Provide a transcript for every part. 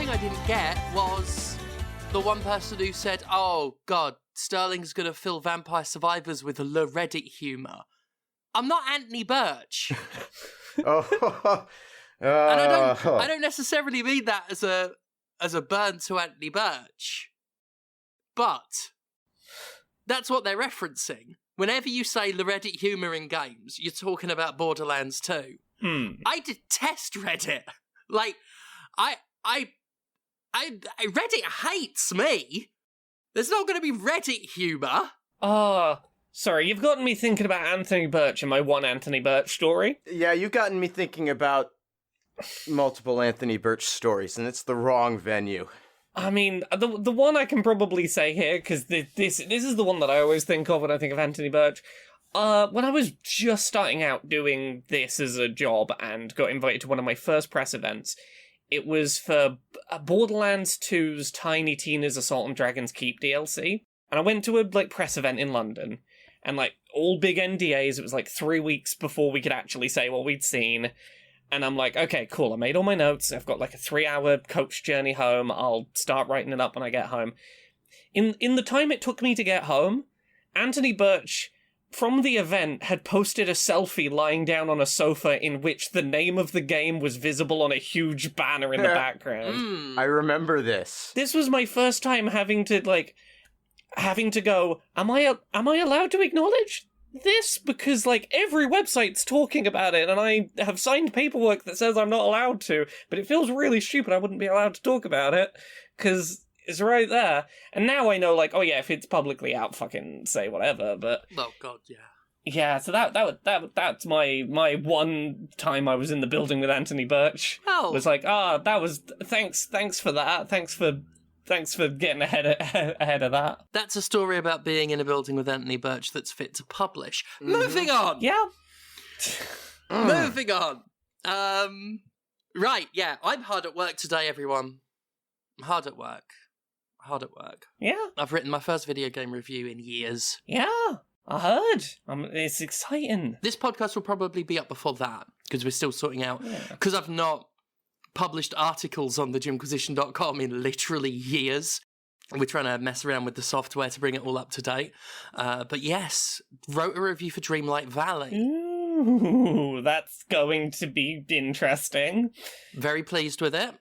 thing I didn't get was the one person who said, oh, God, Sterling's going to fill Vampire Survivors with a Reddit humour. I'm not Anthony Birch. And I don't necessarily mean that as a burn to Anthony Birch. But that's what they're referencing. Whenever you say Reddit humour in games, you're talking about Borderlands 2. I detest Reddit. Like, Reddit hates me. There's not going to be Reddit humour. Sorry, you've gotten me thinking about Anthony Birch and my one Anthony Birch story. Yeah, you've gotten me thinking about multiple Anthony Birch stories, and it's the wrong venue. I mean, the one I can probably say here, because this is the one that I always think of when I think of Anthony Birch. When I was just starting out doing this as a job and got invited to one of my first press events, it was for Borderlands 2's Tiny Tina's Assault on Dragon's Keep DLC. And I went to a press event in London, and all big NDAs. It was 3 weeks before we could actually say what we'd seen. And I'm like, okay, cool, I made all my notes. I've got a 3-hour coach journey home. I'll start writing it up when I get home. In the time it took me to get home, Anthony Birch, from the event, had posted a selfie lying down on a sofa in which the name of the game was visible on a huge banner in the background. I remember this. This was my first time having to go, am I allowed to acknowledge this? Because, every website's talking about it, and I have signed paperwork that says I'm not allowed to, but it feels really stupid I wouldn't be allowed to talk about it, because it's right there. And now I know, oh yeah, if it's publicly out, fucking say whatever, but... Oh, God, yeah. Yeah, so that's my one time I was in the building with Anthony Birch. Oh. Was that was... Thanks for that, thanks for getting ahead of that. That's a story about being in a building with Anthony Birch that's fit to publish. Moving on! Yeah. Moving on! Right, yeah, I'm hard at work today, everyone. I'm hard at work. Yeah. I've written my first video game review in years. Yeah, I heard. It's exciting. This podcast will probably be up before that, because we're still sorting out... Because I've not published articles on the Jimquisition.com in literally years. We're trying to mess around with the software to bring it all up to date. But yes, wrote a review for Dreamlight Valley. Ooh, that's going to be interesting. Very pleased with it.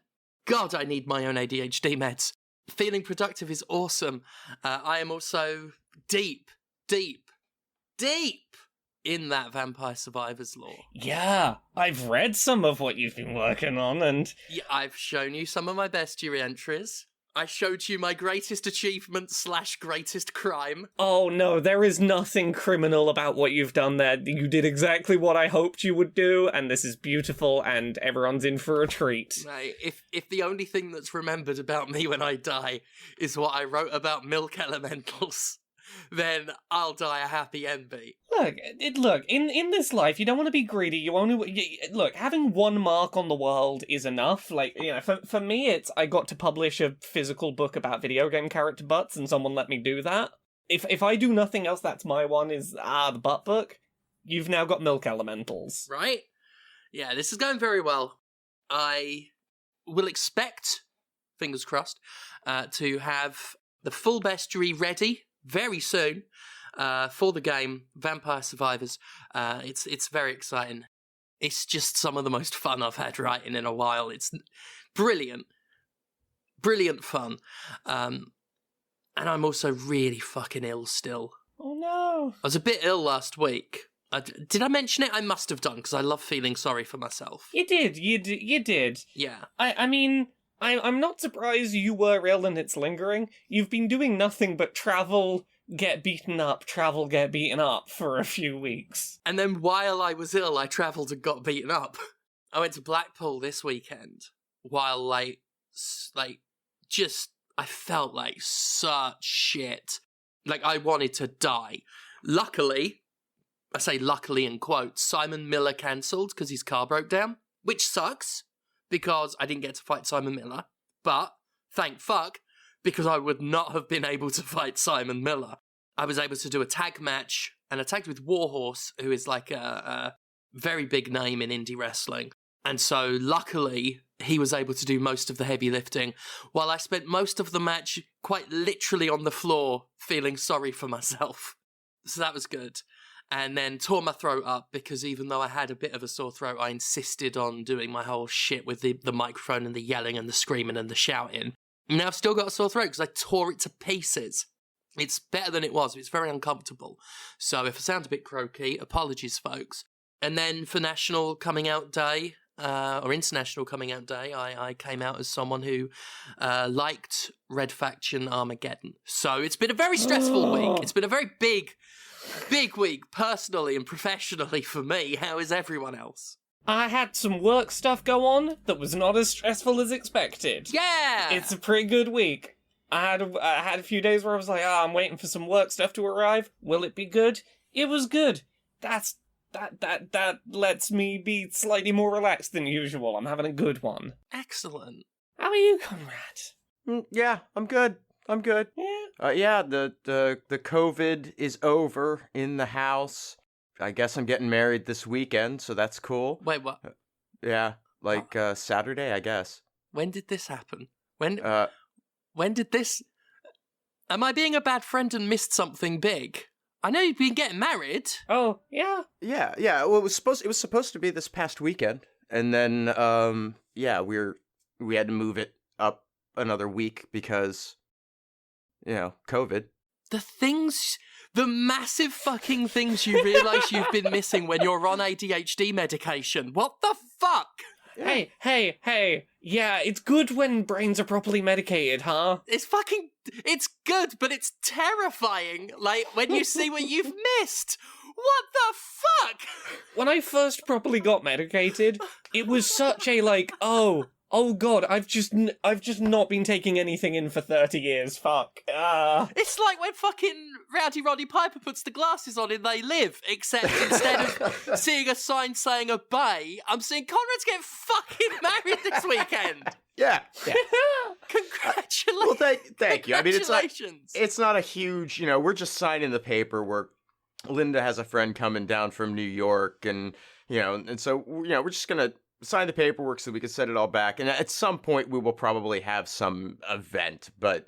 God, I need my own ADHD meds. Feeling productive is awesome. I am also deep in that Vampire Survivors lore. Yeah, I've read some of what you've been working on, and... Yeah, I've shown you some of my bestiary entries. I showed you my greatest achievement / greatest crime. Oh no, there is nothing criminal about what you've done there. You did exactly what I hoped you would do, and this is beautiful, and everyone's in for a treat. Right, if the only thing that's remembered about me when I die is what I wrote about milk elementals, then I'll die a happy ending. Look, in this life, you don't want to be greedy. Look, having one mark on the world is enough. For me, it's I got to publish a physical book about video game character butts, and someone let me do that. If I do nothing else, that's my one, is, the butt book. You've now got milk elementals. Right? Yeah, this is going very well. I will expect, fingers crossed, to have the full bestiary ready very soon for the game Vampire Survivors. It's very exciting. It's just some of the most fun I've had writing in a while. It's brilliant fun. And I'm also really fucking ill still. Oh no. I was a bit ill last week. Did I mention it? I must have done, because I love feeling sorry for myself. You did. Yeah. I mean, I'm not surprised you were ill and it's lingering. You've been doing nothing but travel, get beaten up for a few weeks. And then while I was ill, I travelled and got beaten up. I went to Blackpool this weekend while, I felt like such shit. I wanted to die. Luckily, I say luckily in quotes, Simon Miller cancelled because his car broke down, which sucks, because I didn't get to fight Simon Miller. But, thank fuck, because I would not have been able to fight Simon Miller. I was able to do a tag match, and I tagged with Warhorse, who is a very big name in indie wrestling. And so, luckily, he was able to do most of the heavy lifting, while I spent most of the match quite literally on the floor feeling sorry for myself. So that was good. And then tore my throat up because even though I had a bit of a sore throat, I insisted on doing my whole shit with the microphone and the yelling and the screaming and the shouting. And now I've still got a sore throat because I tore it to pieces. It's better than it was. It's very uncomfortable. So if I sound a bit croaky, apologies, folks. And then for National Coming Out Day, or International Coming Out Day, I came out as someone who liked Red Faction Armageddon. So it's been a very stressful week. It's been a very big week, personally and professionally for me. How is everyone else? I had some work stuff go on that was not as stressful as expected. Yeah! It's a pretty good week. I had a few days where I was like, I'm waiting for some work stuff to arrive. Will it be good? It was good. That lets me be slightly more relaxed than usual. I'm having a good one. Excellent. How are you, Conrad? Yeah, I'm good. Yeah. The COVID is over in the house. I guess I'm getting married this weekend, so that's cool. Wait, what? Yeah, Saturday, I guess. When did this happen? When did this... Am I being a bad friend and missed something big? I know you've been getting married. Oh, yeah. Yeah. Well, it was supposed to be this past weekend, and then we had to move it up another week because, COVID. The massive fucking things you realise you've been missing when you're on ADHD medication. What the fuck? Yeah. Hey. Yeah, it's good when brains are properly medicated, huh? It's good, but it's terrifying. Like, when you see what you've missed. What the fuck? When I first properly got medicated, it was such a oh god, I've just not been taking anything in for 30 years, fuck. It's like when fucking Rowdy Roddy Piper puts the glasses on in They Live, except instead of seeing a sign saying obey, I'm seeing Conrad's getting fucking married this weekend. Yeah. Congratulations. Well, thank you. I mean, Congratulations. it's not a huge, we're just signing the paperwork. Linda has a friend coming down from New York, and, and so, we're just going to sign the paperwork so we can set it all back. And at some point, we will probably have some event, but,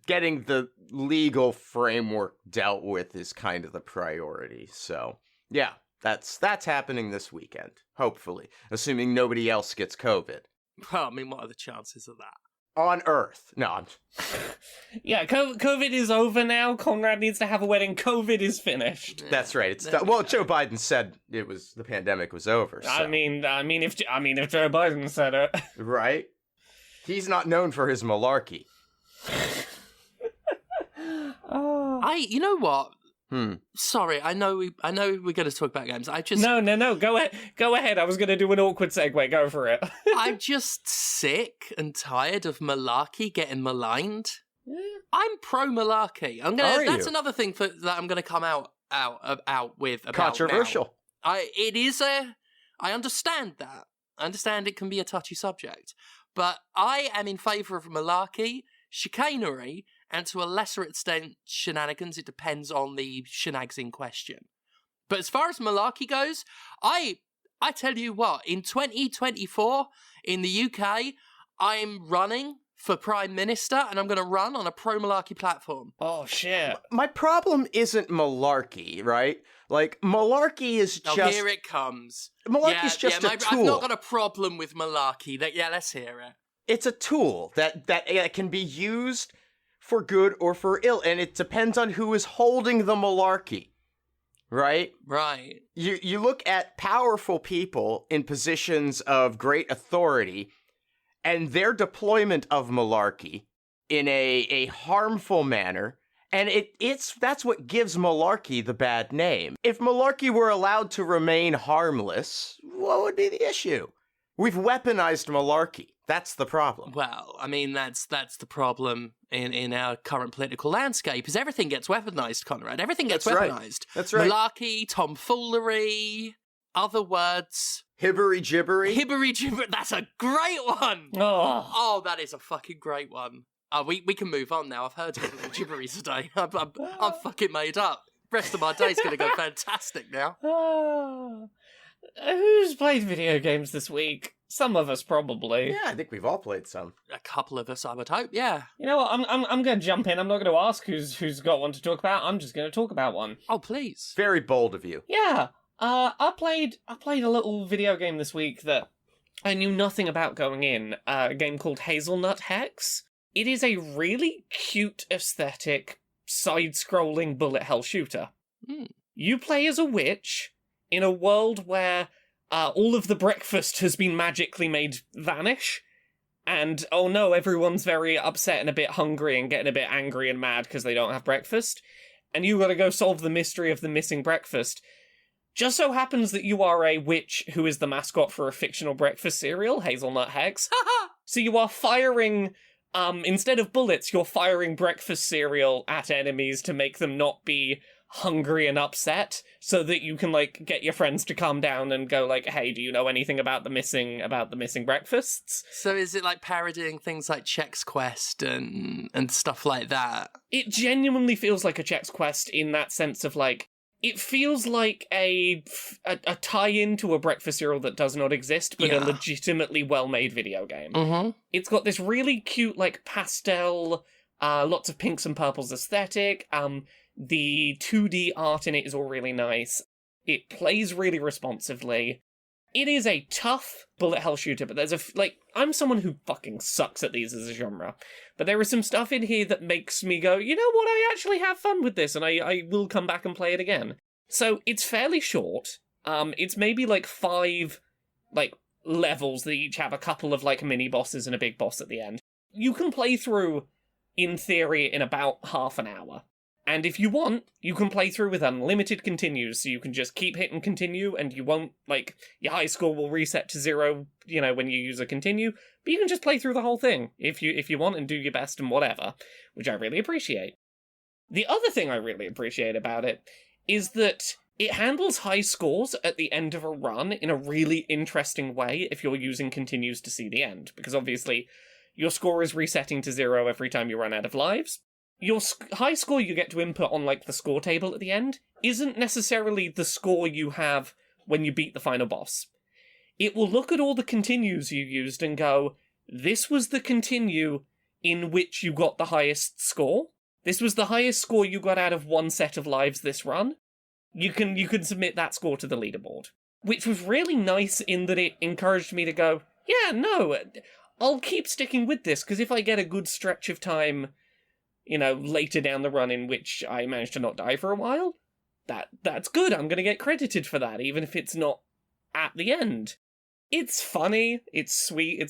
getting the legal framework dealt with is kind of the priority. So, yeah, that's happening this weekend, hopefully, assuming nobody else gets COVID. Well, I mean, what are the chances of that? On Earth. No, Yeah, COVID is over now. Conrad needs to have a wedding. COVID is finished. That's right. It's done. Well, Joe Biden said the pandemic was over. So. I mean, if Joe Biden said it, right? He's not known for his malarkey. You know what? Sorry, I know we're going to talk about games. No. Go ahead. I was going to do an awkward segue. Go for it. I'm just sick and tired of Malarky getting maligned. Yeah. I'm pro Malarky. That's you? Another thing that I'm going to come out with. About Controversial. Now. I understand that. I understand it can be a touchy subject, but I am in favour of Malarky, chicanery, and to a lesser extent, shenanigans. It depends on the shenags in question. But as far as Malarky goes, I tell you what, in 2024, in the UK, I'm running for Prime Minister, and I'm going to run on a pro-Malarky platform. Oh, shit. My problem isn't malarkey, right? Like, malarkey is just... Oh, here it comes. Malarkey's just a tool. I've not got a problem with Malarky. Let's hear it. It's a tool that can be used for good or for ill, and it depends on who is holding the malarkey, right? Right. You look at powerful people in positions of great authority, and their deployment of malarkey in a harmful manner, and that's what gives malarkey the bad name. If malarkey were allowed to remain harmless, what would be the issue? We've weaponized malarkey. That's the problem. Well, I mean, that's the problem in our current political landscape, is everything gets weaponized, Conrad. Everything gets weaponized. That's right. Malarkey, tomfoolery, other words. Hibbery-gibbery. Hibbery-gibbery. That's a great one. Oh, that is a fucking great one. We can move on now. I've heard hibbery-gibbery today. I'm fucking made up. Rest of my day's going to go fantastic now. Who's played video games this week? Some of us probably. Yeah, I think we've all played some. A couple of us, I would hope, yeah. You know what? I'm going to jump in. I'm not going to ask who's got one to talk about. I'm just going to talk about one. Oh, please. Very bold of you. Yeah. I played a little video game this week that I knew nothing about going in. A game called Hazelnut Hex. It is a really cute aesthetic side-scrolling bullet hell shooter. You play as a witch in a world where all of the breakfast has been magically made vanish, and oh no, everyone's very upset and a bit hungry and getting a bit angry and mad because they don't have breakfast, and you gotta go solve the mystery of the missing breakfast. Just so happens that you are a witch who is the mascot for a fictional breakfast cereal, Hazelnut Hex. So you are firing, instead of bullets, you're firing breakfast cereal at enemies to make them not be hungry and upset, so that you can, like, get your friends to calm down and go, like, hey, do you know anything about the missing breakfasts? So is it like parodying things like Chex Quest and stuff like that? It genuinely feels like a Chex Quest in that sense of, like, it feels like a tie-in to a breakfast cereal that does not exist, but a legitimately well-made video game. Mm-hmm. It's got this really cute, like, pastel, lots of pinks and purples aesthetic. The 2D art in it is all really nice. It plays really responsively. It is a tough bullet hell shooter, but there's I'm someone who fucking sucks at these as a genre. But there is some stuff in here that makes me go, you know what, I actually have fun with this, and I will come back and play it again. So it's fairly short. It's maybe like 5, levels that each have a couple of, mini bosses and a big boss at the end. You can play through, in theory, in about half an hour. And if you want, you can play through with unlimited continues, so you can just keep hitting continue, and you won't, your high score will reset to 0, when you use a continue, but you can just play through the whole thing, if you want, and do your best and whatever, which I really appreciate. The other thing I really appreciate about it is that it handles high scores at the end of a run in a really interesting way if you're using continues to see the end, because obviously your score is resetting to 0 every time you run out of lives. Your high score you get to input on, the score table at the end isn't necessarily the score you have when you beat the final boss. It will look at all the continues you used and go, this was the continue in which you got the highest score. This was the highest score you got out of one set of lives this run. You can submit that score to the leaderboard. Which was really nice in that it encouraged me to go, yeah, no, I'll keep sticking with this, because if I get a good stretch of time, later down the run in which I managed to not die for a while, that's good. I'm going to get credited for that, even if it's not at the end. It's funny, it's sweet,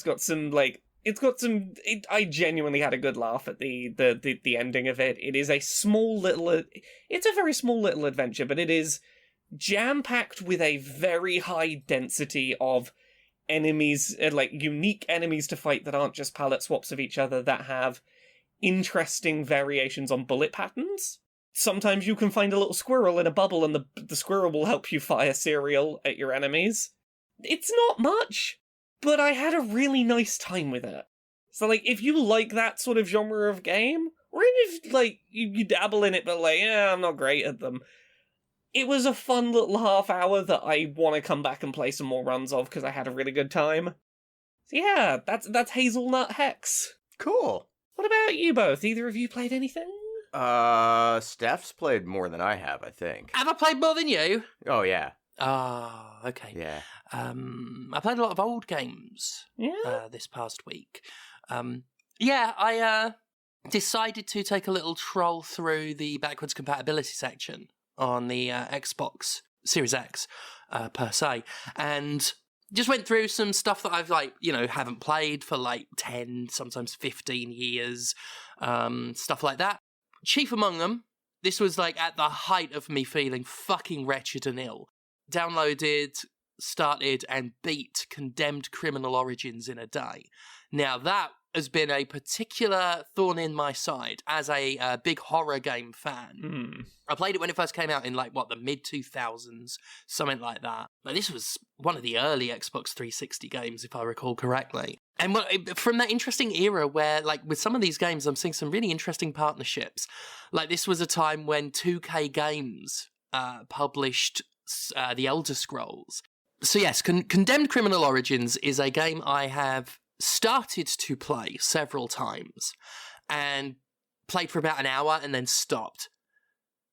I genuinely had a good laugh at the ending of it. It is it's a very small little adventure, but it is jam-packed with a very high density of enemies, unique enemies to fight that aren't just palette swaps of each other, that have interesting variations on bullet patterns. Sometimes you can find a little squirrel in a bubble and the squirrel will help you fire cereal at your enemies. It's not much, but I had a really nice time with it. So, if you like that sort of genre of game, or even if, you dabble in it but I'm not great at them, it was a fun little half hour that I want to come back and play some more runs of because I had a really good time. So yeah, that's Hazelnut Hex. Cool. What about you both? Either of you played anything? Steph's played more than I have, I think. Have I played more than you? Oh, yeah. Oh, okay. Yeah. I played a lot of old games this past week. I decided to take a little troll through the backwards compatibility section on the Xbox Series X, per se, and just went through some stuff that I've, haven't played for, 10, sometimes 15 years, stuff like that. Chief among them, this was, at the height of me feeling fucking wretched and ill. Downloaded, started, and beat Condemned Criminal Origins in a day. Now, that has been a particular thorn in my side as a big horror game fan. I played it when it first came out in, the mid-2000s, something like that. This was one of the early Xbox 360 games, if I recall correctly. And from that interesting era where, with some of these games, I'm seeing some really interesting partnerships. This was a time when 2K Games published The Elder Scrolls. So yes, Condemned Criminal Origins is a game I have started to play several times and played for about an hour and then stopped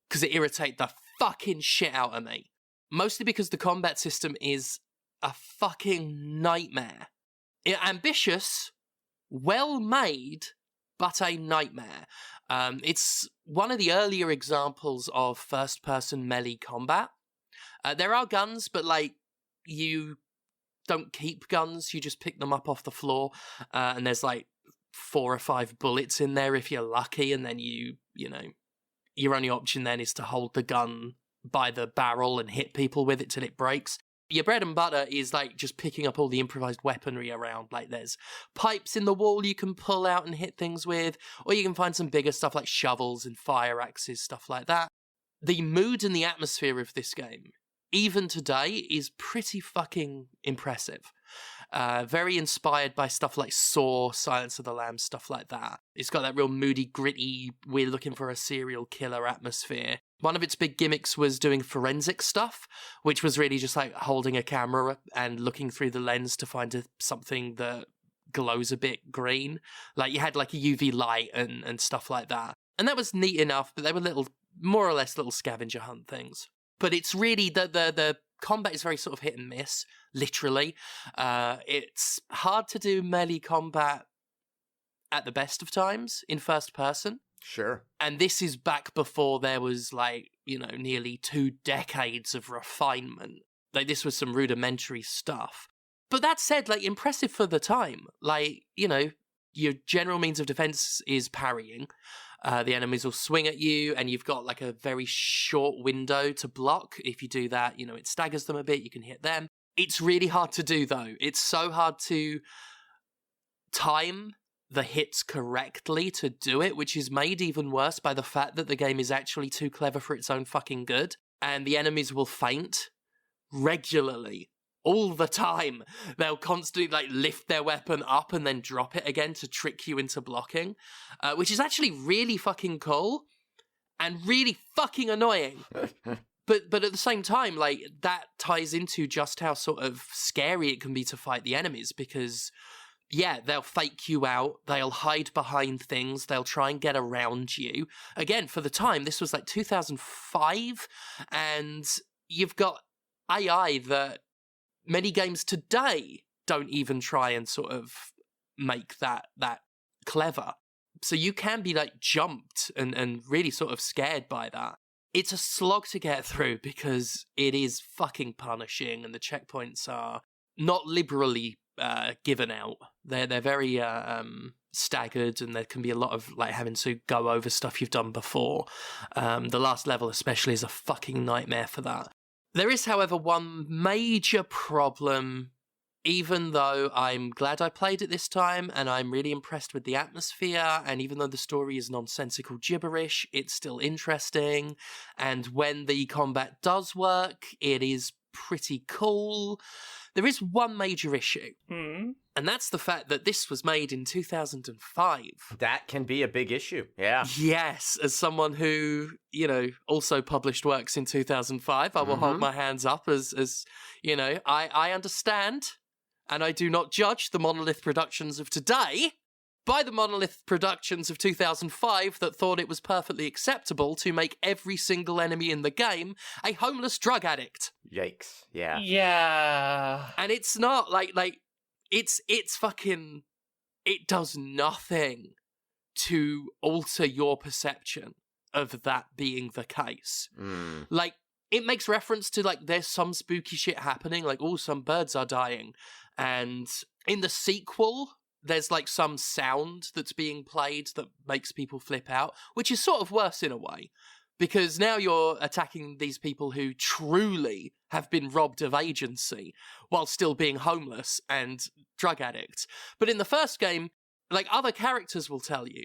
because it irritated the fucking shit out of me. Mostly because the combat system is a fucking nightmare. Ambitious, well made, but a nightmare. It's one of the earlier examples of first-person melee combat. There are guns, but you don't keep guns, you just pick them up off the floor, and there's 4 or 5 bullets in there if you're lucky, and then your only option then is to hold the gun by the barrel and hit people with it till it breaks. Your bread and butter is just picking up all the improvised weaponry around. There's pipes in the wall you can pull out and hit things with, or you can find some bigger stuff like shovels and fire axes, stuff like that. The mood and the atmosphere of this game, even today, is pretty fucking impressive. Very inspired by stuff like Saw, Silence of the Lambs, stuff like that. It's got that real moody, gritty, we're looking for a serial killer atmosphere. One of its big gimmicks was doing forensic stuff, which was really just holding a camera and looking through the lens to find something that glows a bit green. You had a UV light and stuff like that. And that was neat enough, but they were more or less little scavenger hunt things. But it's really, the combat is very sort of hit and miss, literally. It's hard to do melee combat at the best of times in first person. Sure. And this is back before there was nearly 2 decades of refinement. This was some rudimentary stuff. But that said, impressive for the time. Your general means of defense is parrying. The enemies will swing at you, and you've got a very short window to block. If you do that, it staggers them a bit, you can hit them. It's really hard to do, though. It's so hard to time the hits correctly to do it, which is made even worse by the fact that the game is actually too clever for its own fucking good, and the enemies will feint regularly. All the time. They'll constantly lift their weapon up and then drop it again to trick you into blocking, which is actually really fucking cool and really fucking annoying. But at the same time, that ties into just how sort of scary it can be to fight the enemies, because they'll fake you out, they'll hide behind things, they'll try and get around you. Again, for the time, this was 2005, and you've got AI that many games today don't even try and sort of make that clever. So you can be jumped and really sort of scared by that. It's a slog to get through because it is fucking punishing, and the checkpoints are not liberally given out. They're very staggered, and there can be a lot of having to go over stuff you've done before. The last level especially is a fucking nightmare for that. There is, however, one major problem, even though I'm glad I played it this time, and I'm really impressed with the atmosphere, and even though the story is nonsensical gibberish, it's still interesting, and when the combat does work, it is pretty cool. There is one major issue, and that's the fact that this was made in 2005. That can be a big issue, yeah. Yes, as someone who, also published works in 2005, I will hold my hands up as I understand, and I do not judge the Monolith productions of today by the Monolith productions of 2005 that thought it was perfectly acceptable to make every single enemy in the game a homeless drug addict. Yikes, yeah. Yeah. And it's not it's fucking, it does nothing to alter your perception of that being the case. It makes reference to there's some spooky shit happening, some birds are dying, and in the sequel there's some sound that's being played that makes people flip out, which is sort of worse in a way, because now you're attacking these people who truly have been robbed of agency while still being homeless and drug addicts. But in the first game, other characters will tell you,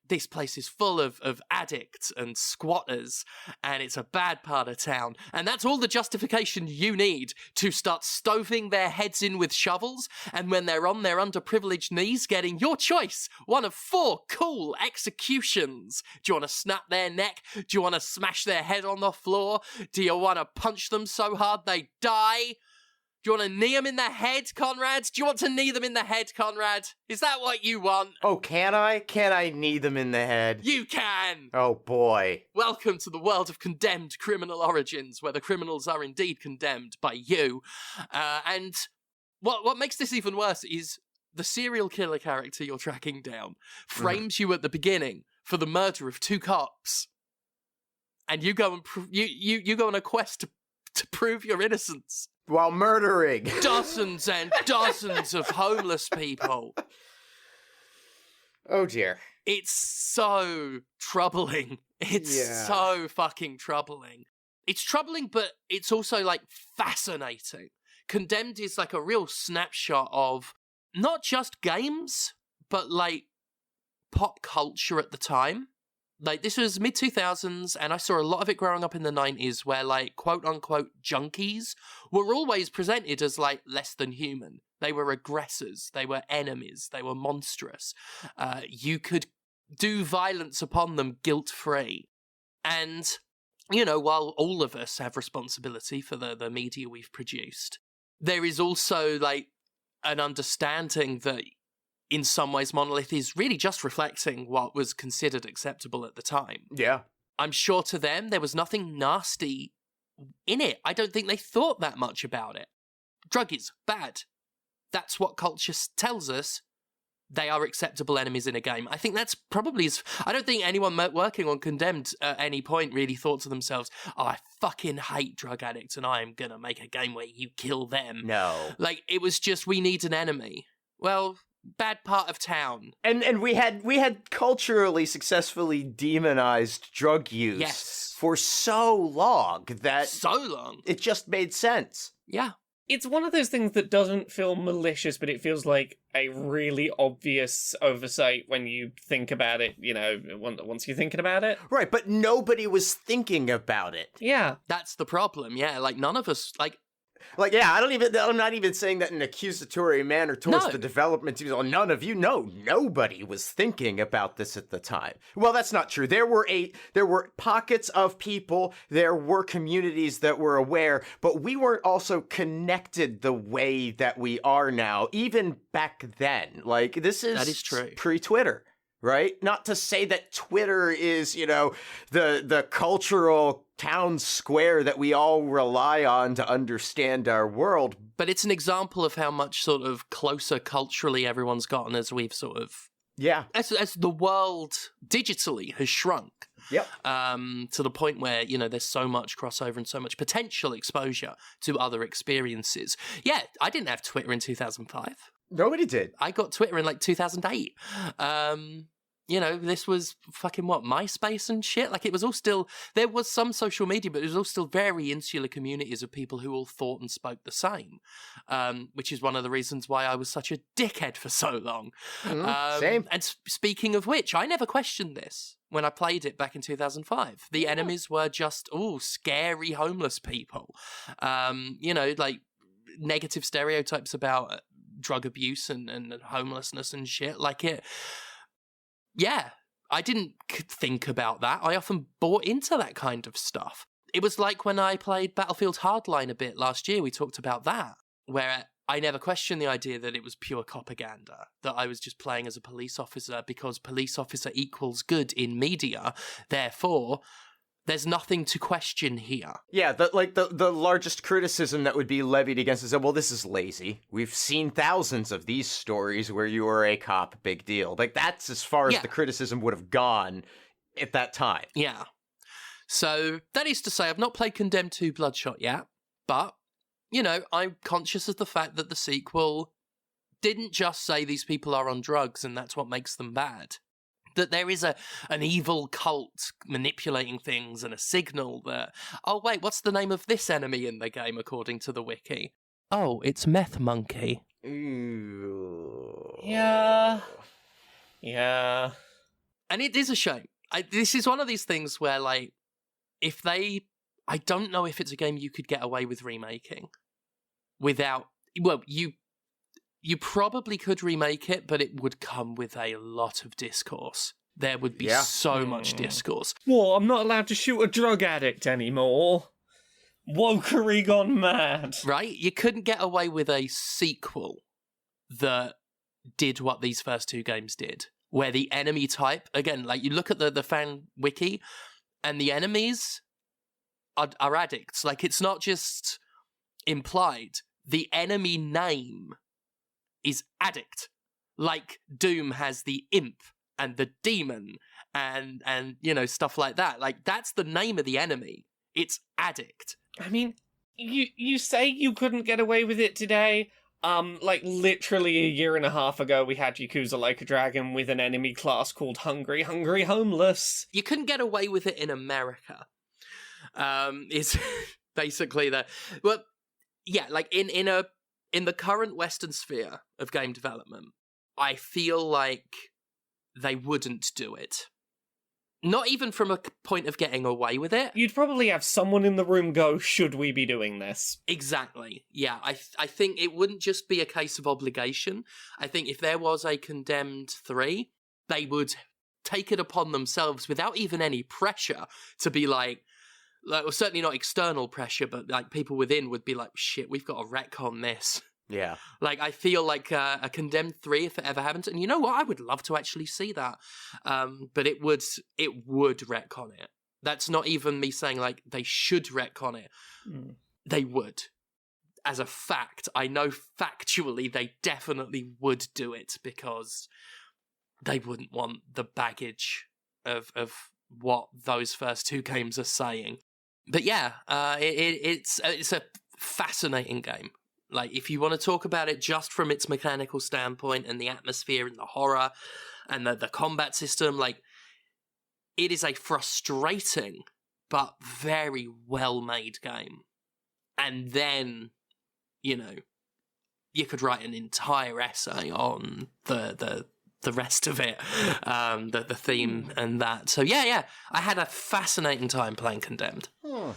this place is full of addicts and squatters, and it's a bad part of town. And that's all the justification you need to start stoving their heads in with shovels, and when they're on their underprivileged knees, getting your choice, one of 4 cool executions. Do you want to snap their neck? Do you want to smash their head on the floor? Do you want to punch them so hard they die? Do you want to knee them in the head, Conrad? Do you want to knee them in the head, Conrad? Is that what you want? Oh, can I? Can I knee them in the head? You can! Oh, boy. Welcome to the world of condemned criminal origins, where the criminals are indeed condemned by you. And what makes this even worse is the serial killer character you're tracking down frames you at the beginning for the murder of 2 cops. And you go and you go on a quest to prove your innocence. While murdering dozens and dozens of homeless people. Oh dear. It's so troubling. It's so fucking troubling. It's troubling, but it's also like fascinating. Condemned is like a real snapshot of not just games, but like pop culture at the time. Like, this was mid-2000s, and I saw a lot of it growing up in the 90s, where, like, quote-unquote junkies were always presented as, like, less than human. They were aggressors. They were enemies. They were monstrous. You could do violence upon them guilt-free. And, you know, while all of us have responsibility for the media we've produced, there is also, like, an understanding that in some ways, Monolith is really just reflecting what was considered acceptable at the time. Yeah. I'm sure to them, there was nothing nasty in it. I don't think they thought that much about it. Drug is bad. That's what culture tells us. They are acceptable enemies in a game. I think that's probably... I don't think anyone working on Condemned at any point really thought to themselves, oh, I fucking hate drug addicts and I am going to make a game where you kill them. No. Like, it was just, we need an enemy. Well... bad part of town. And we had culturally successfully demonized drug use for so long that it just made sense. Yeah. It's one of those things that doesn't feel malicious, but it feels like a really obvious oversight when you think about it, you know, once you're thinking about it. Right, but nobody was thinking about it. Yeah. That's the problem, yeah. Like, none of us, Like, yeah, I'm not even saying that in an accusatory manner towards the development team. Oh, none of you know. Nobody was thinking about this at the time. Well, that's not true. There were pockets of people, there were communities that were aware, but we weren't also connected the way that we are now, even back then. Like, that is true. Pre-Twitter. Right? Not to say that Twitter is, you know, the cultural town square that we all rely on to understand our world. But it's an example of how much sort of closer culturally everyone's gotten as we've sort of... Yeah. As the world digitally has shrunk. Yep. To the point where, you know, there's so much crossover and so much potential exposure to other experiences. Yeah, I didn't have Twitter in 2005. Nobody did. I got Twitter in like 2008. You know, this was fucking MySpace and shit. Like, it was all still, there was some social media, but it was all still very insular communities of people who all thought and spoke the same, which is one of the reasons why I was such a dickhead for so long. Same. And speaking of which, I never questioned this when I played it back in 2005. The enemies were just, scary homeless people. You know, like, negative stereotypes about drug abuse and homelessness and shit. Like, it... Yeah, I didn't think about that. I often bought into that kind of stuff. It was like when I played Battlefield Hardline a bit last year, we talked about that, where I never questioned the idea that it was pure propaganda, that I was just playing as a police officer because police officer equals good in media, therefore... there's nothing to question here. Yeah, the largest criticism that would be levied against is, well, this is lazy. We've seen thousands of these stories where you are a cop, big deal. Like, that's as far as the criticism would have gone at that time. Yeah. So, that is to say, I've not played Condemned 2 Bloodshot yet, but, you know, I'm conscious of the fact that the sequel didn't just say these people are on drugs and that's what makes them bad. That there is an evil cult manipulating things and a signal that, oh, wait, what's the name of this enemy in the game according to the wiki? Oh, it's Meth Monkey. Ooh. Yeah. Yeah. And it is a shame. This is one of these things where, like, I don't know if it's a game you could get away with remaking without, well, you probably could remake it, but it would come with a lot of discourse. There would be so much discourse. What, I'm not allowed to shoot a drug addict anymore? Wokery gone mad. Right? You couldn't get away with a sequel that did what these first two games did, where the enemy type, again, like you look at the fan wiki, and the enemies are addicts. Like, it's not just implied. The enemy name is addict. Like, Doom has the imp and the demon and stuff like that. Like, that's the name of the enemy. It's addict. I mean, you say you couldn't get away with it today. Like literally a year and a half ago, we had Yakuza Like a Dragon with an enemy class called Hungry Homeless. You couldn't get away with it in America. Is basically the well, yeah. Like in the current Western sphere of game development, I feel like they wouldn't do it. Not even from a point of getting away with it. You'd probably have someone in the room go, should we be doing this? Exactly. Yeah, I think it wouldn't just be a case of obligation. I think if there was a Condemned 3, they would take it upon themselves without even any pressure to be like well, certainly not external pressure, but like people within would be like, shit, we've got to retcon this. Yeah. Like, I feel like a Condemned 3, if it ever happens, and you know what, I would love to actually see that. But it would retcon it. That's not even me saying, like, they should retcon it. Mm. They would. As a fact, I know factually they definitely would do it because they wouldn't want the baggage of what those first two games are saying. But yeah, it's a fascinating game. Like, if you want to talk about it just from its mechanical standpoint and the atmosphere and the horror and the combat system, like, it is a frustrating but very well-made game. And then, you could write an entire essay on the rest of it, the theme and that. So yeah, I had a fascinating time playing Condemned. Huh.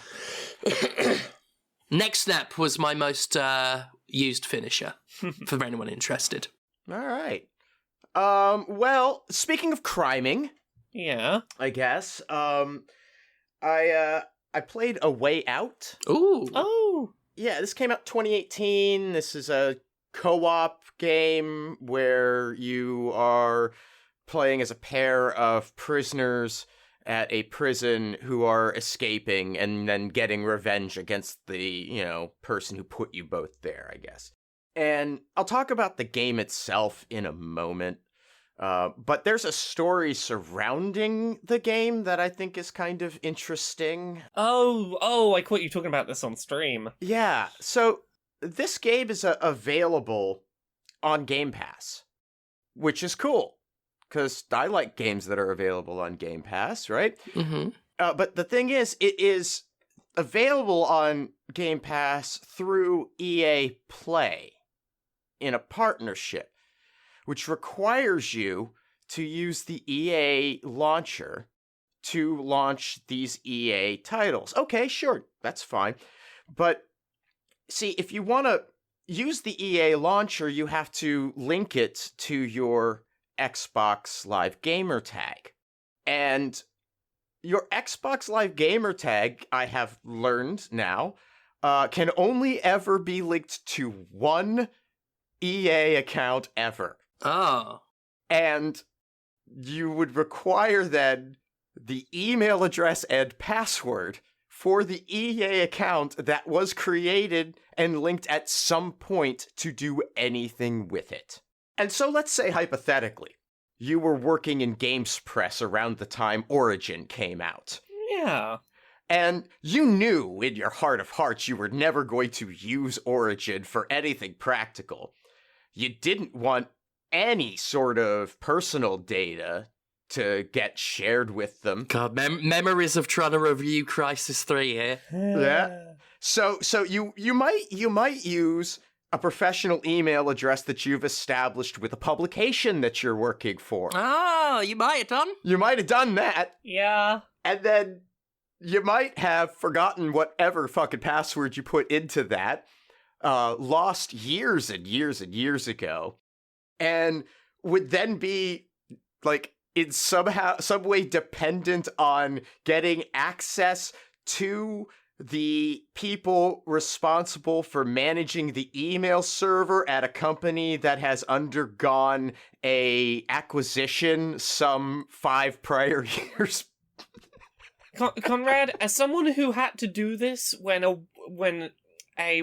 Next Step was my most used finisher, for anyone interested. All right. Well, speaking of criming, yeah, I guess, I played A Way Out. Ooh. Oh. Yeah, this came out 2018. This is a co-op game where you are playing as a pair of prisoners at a prison who are escaping and then getting revenge against the, person who put you both there, I guess. And I'll talk about the game itself in a moment, but there's a story surrounding the game that I think is kind of interesting. Oh, I caught you talking about this on stream. Yeah, so this game is available on Game Pass, which is cool. Because I like games that are available on Game Pass, right? Mm-hmm. But the thing is, it is available on Game Pass through EA Play in a partnership, which requires you to use the EA launcher to launch these EA titles. Okay, sure, that's fine. But see, if you want to use the EA launcher, you have to link it to your Xbox Live Gamer tag. And your Xbox Live Gamer tag, I have learned now, can only ever be linked to one EA account ever. Oh. And you would require then the email address and password for the EA account that was created and linked at some point to do anything with it. And so let's say, hypothetically, you were working in Games Press around the time Origin came out. Yeah. And you knew in your heart of hearts you were never going to use Origin for anything practical. You didn't want any sort of personal data to get shared with them. God, memories of trying to review Crysis 3 here. Yeah. So you might use a professional email address that you've established with a publication that you're working for. Oh, you might have done. You might have done that. Yeah. And then you might have forgotten whatever fucking password you put into that, lost years and years and years ago, and would then be, like, in some way dependent on getting access to the people responsible for managing the email server at a company that has undergone a acquisition some 5 prior years. Conrad, as someone who had to do this when a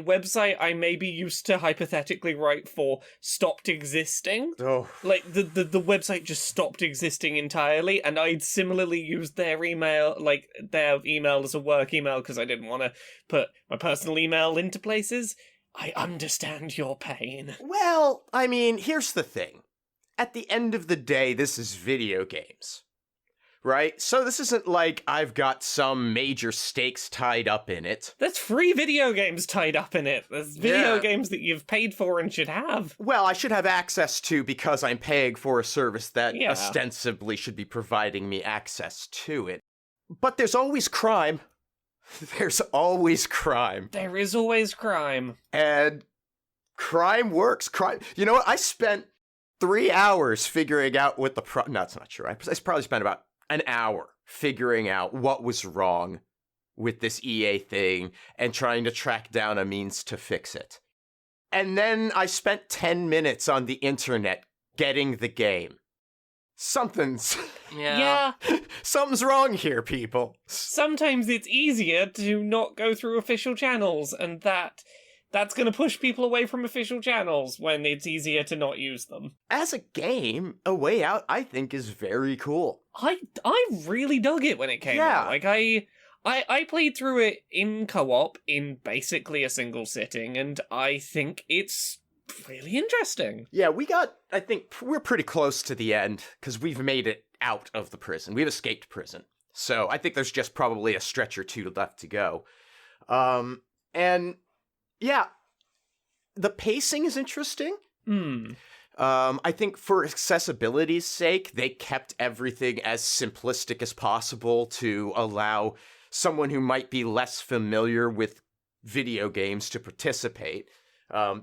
website I maybe used to hypothetically write for stopped existing. Oh. Like, the website just stopped existing entirely, and I'd similarly used their email as a work email because I didn't want to put my personal email into places. I understand your pain. Well, I mean, here's the thing. At the end of the day, this is video games. Right? So this isn't like I've got some major stakes tied up in it. There's free video games tied up in it. There's video games that you've paid for and should have. Well, I should have access to because I'm paying for a service that ostensibly should be providing me access to it. But there's always crime. There's always crime. There is always crime. And crime works. You know what? I spent 3 hours figuring out what no, that's not true. I probably spent about an hour figuring out what was wrong with this EA thing and trying to track down a means to fix it. And then I spent 10 minutes on the internet getting the game. Something's wrong here, people. Sometimes it's easier to not go through official channels, and that's going to push people away from official channels when it's easier to not use them. As a game, A Way Out, I think, is very cool. I really dug it when it came out. Like, I played through it in co-op in basically a single sitting, and I think it's really interesting. Yeah, I think we're pretty close to the end, because we've made it out of the prison. We've escaped prison. So I think there's just probably a stretch or two left to go. And yeah, the pacing is interesting. I think for accessibility's sake, they kept everything as simplistic as possible to allow someone who might be less familiar with video games to participate.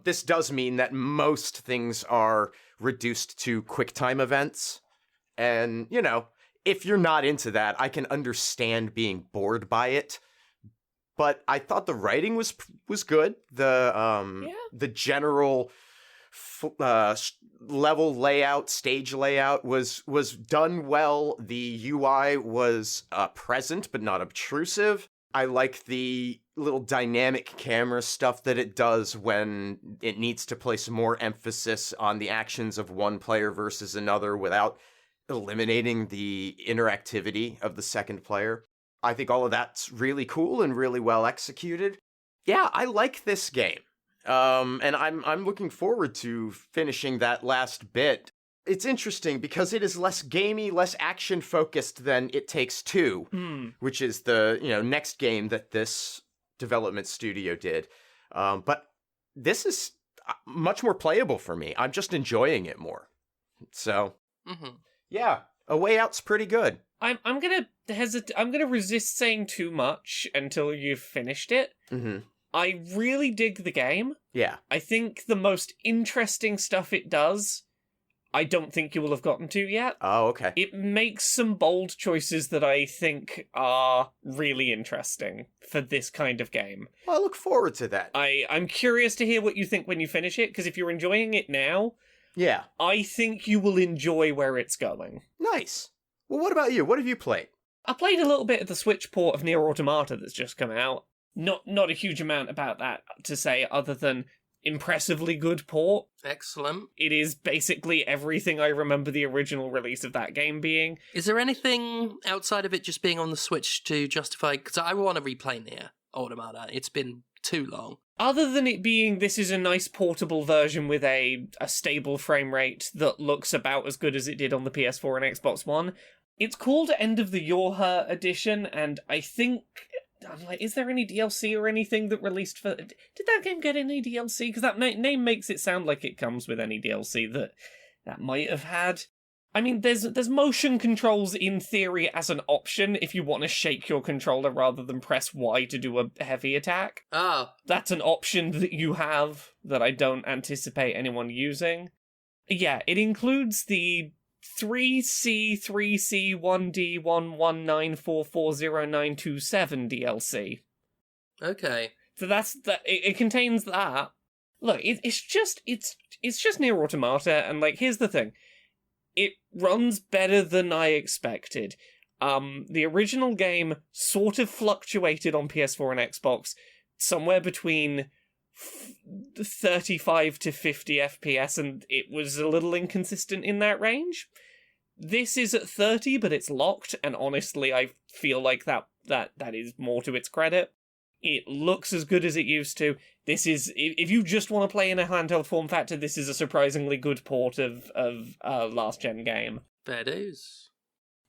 This does mean that most things are reduced to QuickTime events. And, you know, if you're not into that, I can understand being bored by it. But I thought the writing was good. The general level layout, stage layout was done well. The UI was present but not obtrusive. I like the little dynamic camera stuff that it does when it needs to place more emphasis on the actions of one player versus another without eliminating the interactivity of the second player. I think all of that's really cool and really well executed. Yeah, I like this game. And I'm looking forward to finishing that last bit. It's interesting because it is less gamey, less action focused than It Takes Two, which is the next game that this development studio did. But this is much more playable for me. I'm just enjoying it more. So yeah, A Way Out's pretty good. I'm gonna hesitate. I'm gonna resist saying too much until you've finished it. I really dig the game. Yeah. I think the most interesting stuff it does, I don't think you will have gotten to yet. Oh, okay. It makes some bold choices that I think are really interesting for this kind of game. Well, I look forward to that. I'm curious to hear what you think when you finish it, because if you're enjoying it now, yeah, I think you will enjoy where it's going. Nice. Well, what about you? What have you played? I played a little bit of the Switch port of NieR Automata that's just come out. Not a huge amount about that to say other than impressively good port. Excellent. It is basically everything I remember the original release of that game being. Is there anything outside of it just being on the Switch to justify... Because I want to replay NieR Automata. It's been too long. Other than it being this is a nice portable version with a stable frame rate that looks about as good as it did on the PS4 and Xbox One, it's called End of the YoRHa edition, and I think... I'm like, is there any DLC or anything that released for... Did that game get any DLC? Because that name makes it sound like it comes with any DLC that might have had. I mean, there's motion controls in theory as an option if you want to shake your controller rather than press Y to do a heavy attack. Oh. That's an option that you have that I don't anticipate anyone using. Yeah, it includes the 3C1D119440927 DLC. Okay. So that's that. It contains that. Look, it's just NieR Automata, and like, here's the thing: it runs better than I expected. The original game sort of fluctuated on PS4 and Xbox, somewhere between 35 to 50 FPS, and it was a little inconsistent in that range. This is at 30, but it's locked, and honestly, I feel like that is more to its credit. It looks as good as it used to. This is, if you just want to play in a handheld form factor, this is a surprisingly good port of last gen game. Fair dues.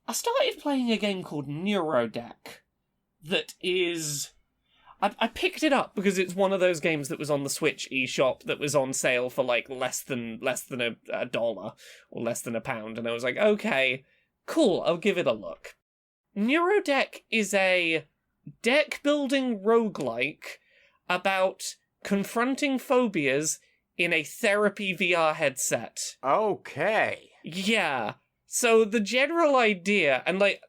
I started playing a game called NeuroDeck that is... I picked it up because it's one of those games that was on the Switch eShop that was on sale for like less than a dollar or less than £1, and I was like, okay, cool, I'll give it a look. NeuroDeck is a deck-building roguelike about confronting phobias in a therapy VR headset. Okay. Yeah. So the general idea, and like,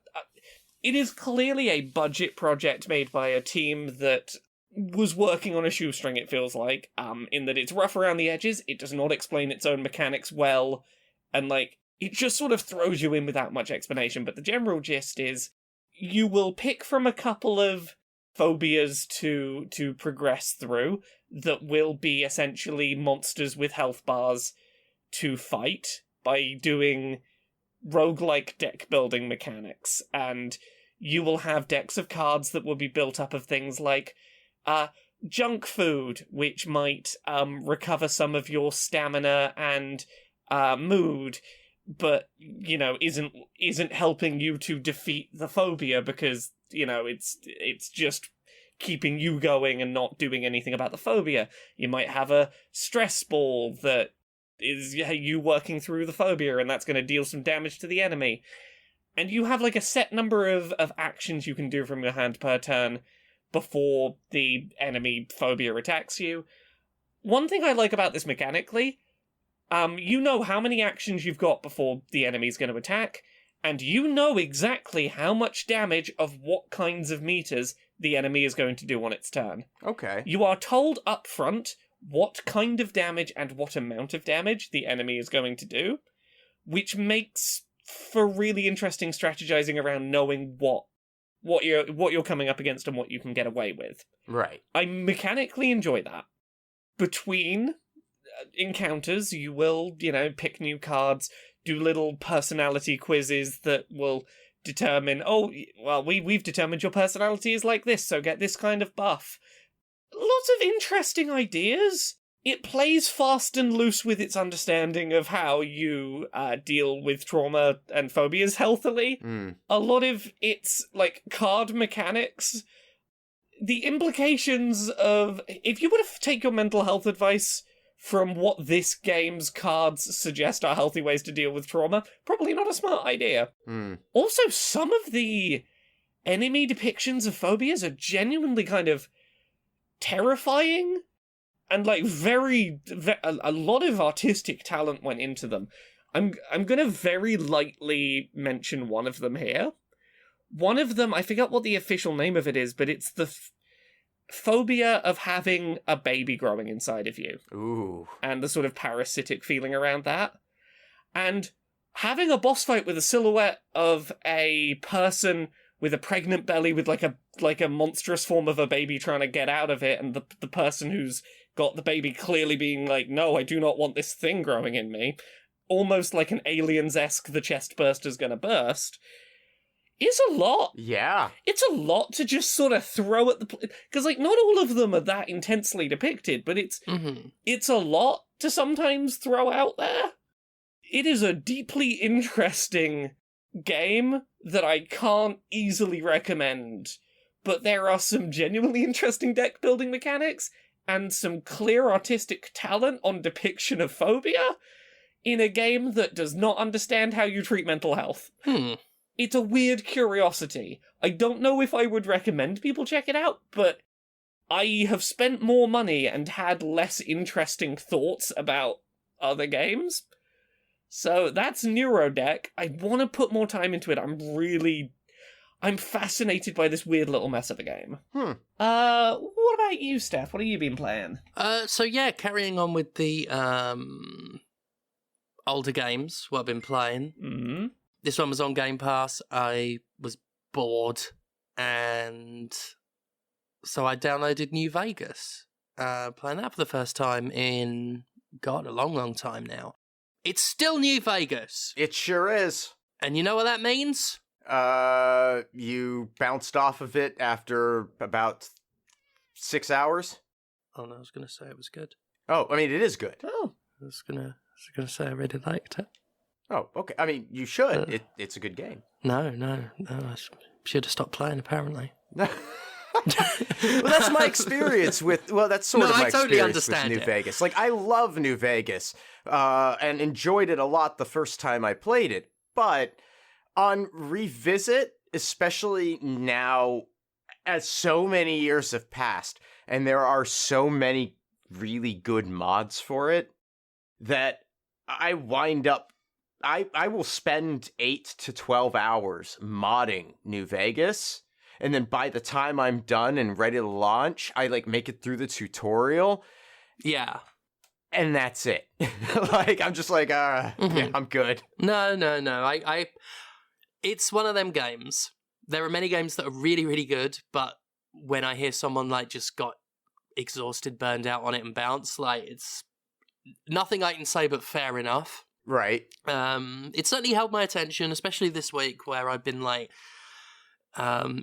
it is clearly a budget project made by a team that was working on a shoestring, it feels like, in that it's rough around the edges, it does not explain its own mechanics well, and like, it just sort of throws you in without much explanation, but the general gist is, you will pick from a couple of phobias to progress through that will be essentially monsters with health bars to fight by doing roguelike deck building mechanics, and you will have decks of cards that will be built up of things like junk food, which might recover some of your stamina and mood, but you know isn't helping you to defeat the phobia because you know it's just keeping you going and not doing anything about the phobia. You might have a stress ball that is you working through the phobia, and that's going to deal some damage to the enemy. And you have like a set number of actions you can do from your hand per turn before the enemy phobia attacks you. One thing I like about this mechanically, you know how many actions you've got before the enemy's going to attack, and you know exactly how much damage of what kinds of meters the enemy is going to do on its turn. Okay. You are told up front what kind of damage and what amount of damage the enemy is going to do, which makes for really interesting strategizing around knowing what you're coming up against and what you can get away with. Right. I mechanically enjoy that. Between encounters, you will, pick new cards, do little personality quizzes that will determine, we've determined your personality is like this, so get this kind of buff. Lots of interesting ideas. It plays fast and loose with its understanding of how you deal with trauma and phobias healthily. A lot of its, card mechanics, the implications of... If you were to take your mental health advice from what this game's cards suggest are healthy ways to deal with trauma, probably not a smart idea. Also, some of the enemy depictions of phobias are genuinely kind of terrifying, and a lot of artistic talent went into them. I'm gonna very lightly mention one of them here. One of them, I forget what the official name of it is, but it's the phobia of having a baby growing inside of you. Ooh. And the sort of parasitic feeling around that. And having a boss fight with a silhouette of a person with a pregnant belly with like a monstrous form of a baby trying to get out of it, and the person who's got the baby clearly being like, no, I do not want this thing growing in me, almost like an Aliens-esque the chest burster's gonna burst, is a lot. Yeah. It's a lot to just sort of throw at the... Because, not all of them are that intensely depicted, but it's a lot to sometimes throw out there. It is a deeply interesting game that I can't easily recommend, but there are some genuinely interesting deck building mechanics and some clear artistic talent on depiction of phobia in a game that does not understand how you treat mental health. It's a weird curiosity. I don't know if I would recommend people check it out, but I have spent more money and had less interesting thoughts about other games. So that's NeuroDeck. I want to put more time into it. I'm fascinated by this weird little mess of a game. Hmm. What about you, Steph? What have you been playing? So yeah, carrying on with the older games, what I've been playing. Mm-hmm. This one was on Game Pass. I was bored, and so I downloaded New Vegas. Playing that for the first time in, God, a long, long time now. It's still New Vegas. It sure is. And you know what that means? You bounced off of it after about 6 hours? Oh, no, I was going to say it was good. Oh, I mean, it is good. Oh. I was gonna say I really liked it. Oh, okay. I mean, you should. It's a good game. No, I should have stopped playing, apparently. Well, that's my experience with. Well, that's sort of my totally experience with New Vegas. Like, I love New Vegas, and enjoyed it a lot the first time I played it. But on revisit, especially now, as so many years have passed, and there are so many really good mods for it, that I wind up. I will spend 8 to 12 hours modding New Vegas. And then by the time I'm done and ready to launch, I make it through the tutorial. Yeah. And that's it. I'm just yeah, I'm good. No. It's one of them games. There are many games that are really, really good, but when I hear someone just got exhausted, burned out on it and bounced, it's nothing I can say but fair enough. Right. It certainly held my attention, especially this week where I've been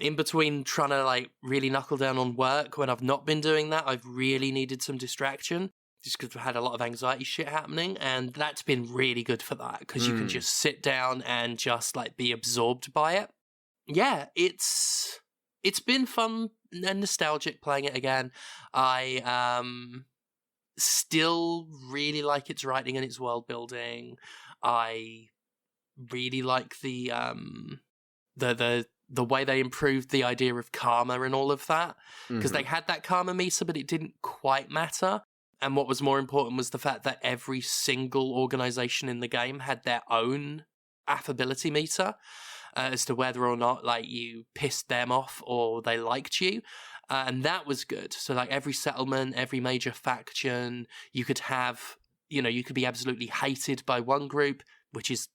in between trying to really knuckle down on work. When I've not been doing that, I've really needed some distraction just because I've had a lot of anxiety shit happening, and that's been really good for that because you can just sit down and just be absorbed by it. Yeah, it's been fun and nostalgic playing it again. I still really like its writing and its world building. I really like the way they improved the idea of karma and all of that, because they had that karma meter, but it didn't quite matter. And what was more important was the fact that every single organization in the game had their own affability meter as to whether or not you pissed them off or they liked you. And that was good. So every settlement, every major faction, you could have, you could be absolutely hated by one group, which is,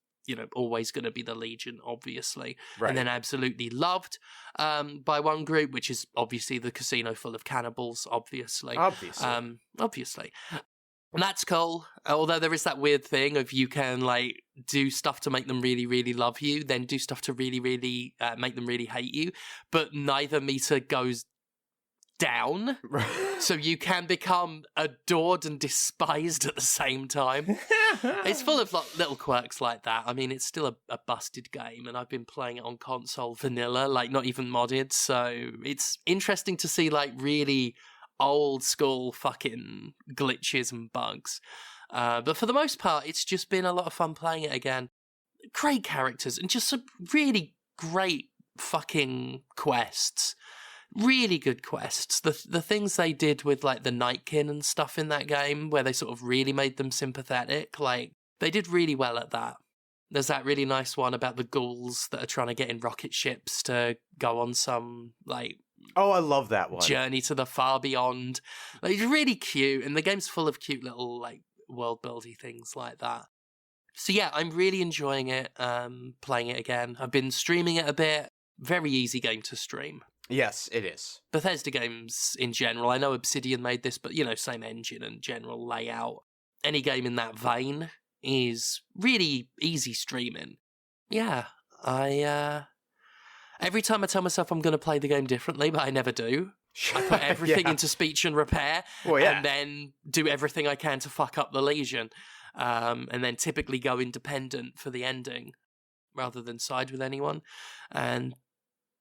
always going to be the Legion, obviously. Right. And then absolutely loved by one group, which is obviously the casino full of cannibals, obviously. Obviously. And that's cool. Although there is that weird thing of you can do stuff to make them really, really love you, then do stuff to really, really make them really hate you. But neither meter goes down, so you can become adored and despised at the same time. It's full of little quirks like that. I mean, it's still a busted game, and I've been playing it on console vanilla, not even modded, so it's interesting to see really old school fucking glitches and bugs. But for the most part, it's just been a lot of fun playing it again. Great characters and just some really great fucking quests. Really good quests. The things they did with the Nightkin and stuff in that game, where they sort of really made them sympathetic, they did really well at that. There's that really nice one about the ghouls that are trying to get in rocket ships to go on some oh, I love that one. Journey to the far beyond. It's really cute, and the game's full of cute little world buildy things like that. So yeah, I'm really enjoying it. Playing it again. I've been streaming it a bit. Very easy game to stream. Yes, it is. Bethesda games in general. I know Obsidian made this, but same engine and general layout. Any game in that vein is really easy streaming. Yeah, every time I tell myself I'm going to play the game differently, but I never do. I put everything into speech and repair, and then do everything I can to fuck up the Legion, and then typically go independent for the ending rather than side with anyone. And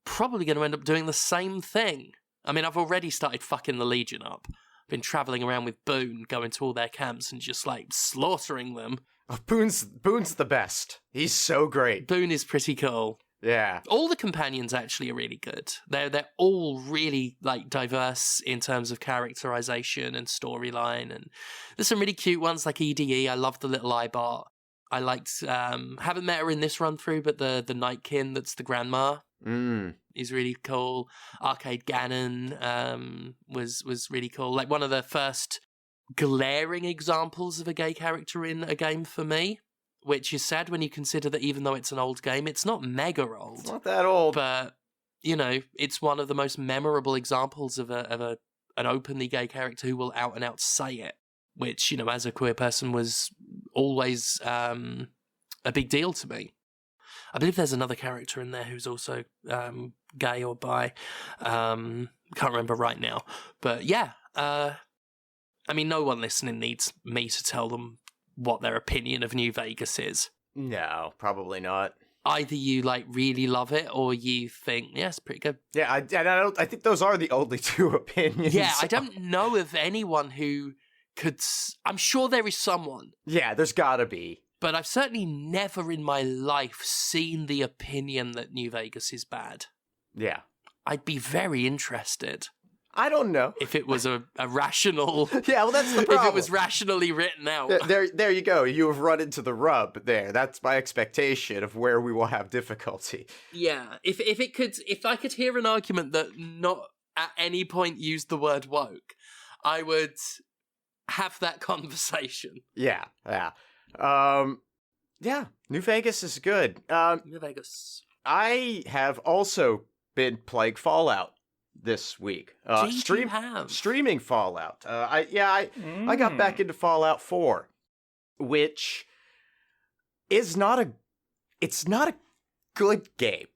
probably going to end up doing the same thing. I mean, I've already started fucking the Legion up. Been travelling around with Boone, going to all their camps and just slaughtering them. Oh, Boone's the best. He's so great. Boone is pretty cool. Yeah. All the companions actually are really good. They're all really diverse in terms of characterization and storyline, and there's some really cute ones like EDE. I love the little iBot. I liked haven't met her in this run through, but the Nightkin that's the grandma is really cool. Arcade Ganon was really cool. Like one of the first glaring examples of a gay character in a game for me, which is sad when you consider that even though it's an old game, it's not mega old. It's not that old. But, you know, it's one of the most memorable examples of an openly gay character who will out and out say it, which, you know, as a queer person was always a big deal to me. I believe there's another character in there who's also gay or bi. Can't remember right now. But yeah, I mean, no one listening needs me to tell them what their opinion of New Vegas is. No, probably not. Either you like really love it, or you think, yeah, it's pretty good. Yeah, I think those are the only two opinions. Yeah, I don't know of anyone who could. I'm sure there is someone. Yeah, there's gotta be. But I've certainly never in my life seen the opinion that New Vegas is bad. Yeah. I'd be very interested. I don't know. If it was a rational... Yeah, well, that's the problem. If it was rationally written out. There you go. You have run into the rub there. That's my expectation of where we will have difficulty. Yeah. If I could hear an argument that not at any point used the word woke, I would have that conversation. Yeah. Yeah, New Vegas is good. New Vegas. I have also been playing Fallout this week. Streaming Fallout. I got back into Fallout 4, which is not a good game.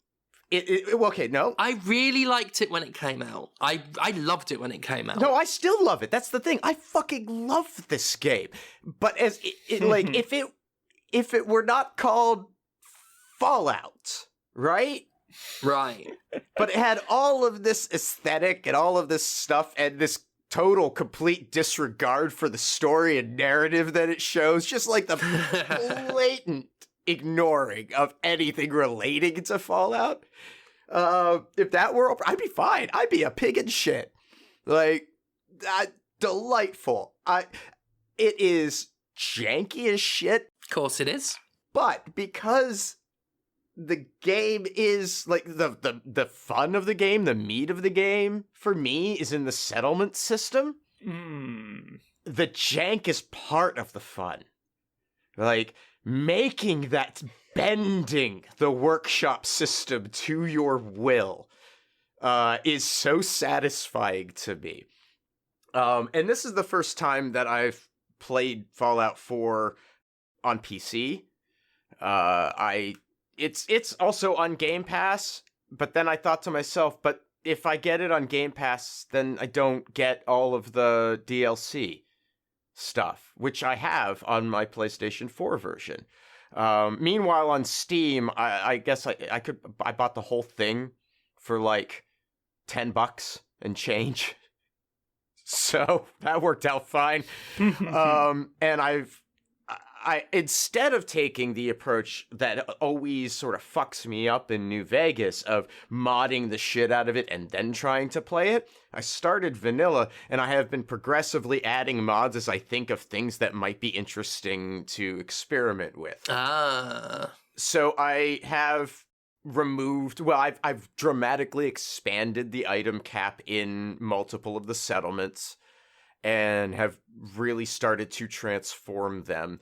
Okay, no. I really liked it when it came out. I loved it when it came out. No, I still love it. That's the thing. I fucking love this game. But as like if it were not called Fallout, right? Right. But it had all of this aesthetic and all of this stuff and this total complete disregard for the story and narrative that it shows, just like the blatant ignoring of anything relating to Fallout. If that were, I'd be fine. I'd be a pig in shit. Like, delightful. It is janky as shit. Of course it is. But because the game is, like, the fun of the game, the meat of the game, for me, is in the settlement system. The jank is part of the fun. Like, making that, bending the workshop system to your will is so satisfying to me. And this is the first time that I've played Fallout 4 on PC. It's also on Game Pass, but then I thought to myself, but if I get it on Game Pass, then I don't get all of the DLC stuff, which I have on my PlayStation 4 version. Meanwhile, on Steam, I guess I bought the whole thing for like $10 and change. So that worked out fine. And I instead of taking the approach that always sort of fucks me up in New Vegas of modding the shit out of it and then trying to play it, I started vanilla, and I have been progressively adding mods as I think of things that might be interesting to experiment with. So I have removed, I've dramatically expanded the item cap in multiple of the settlements and have really started to transform them.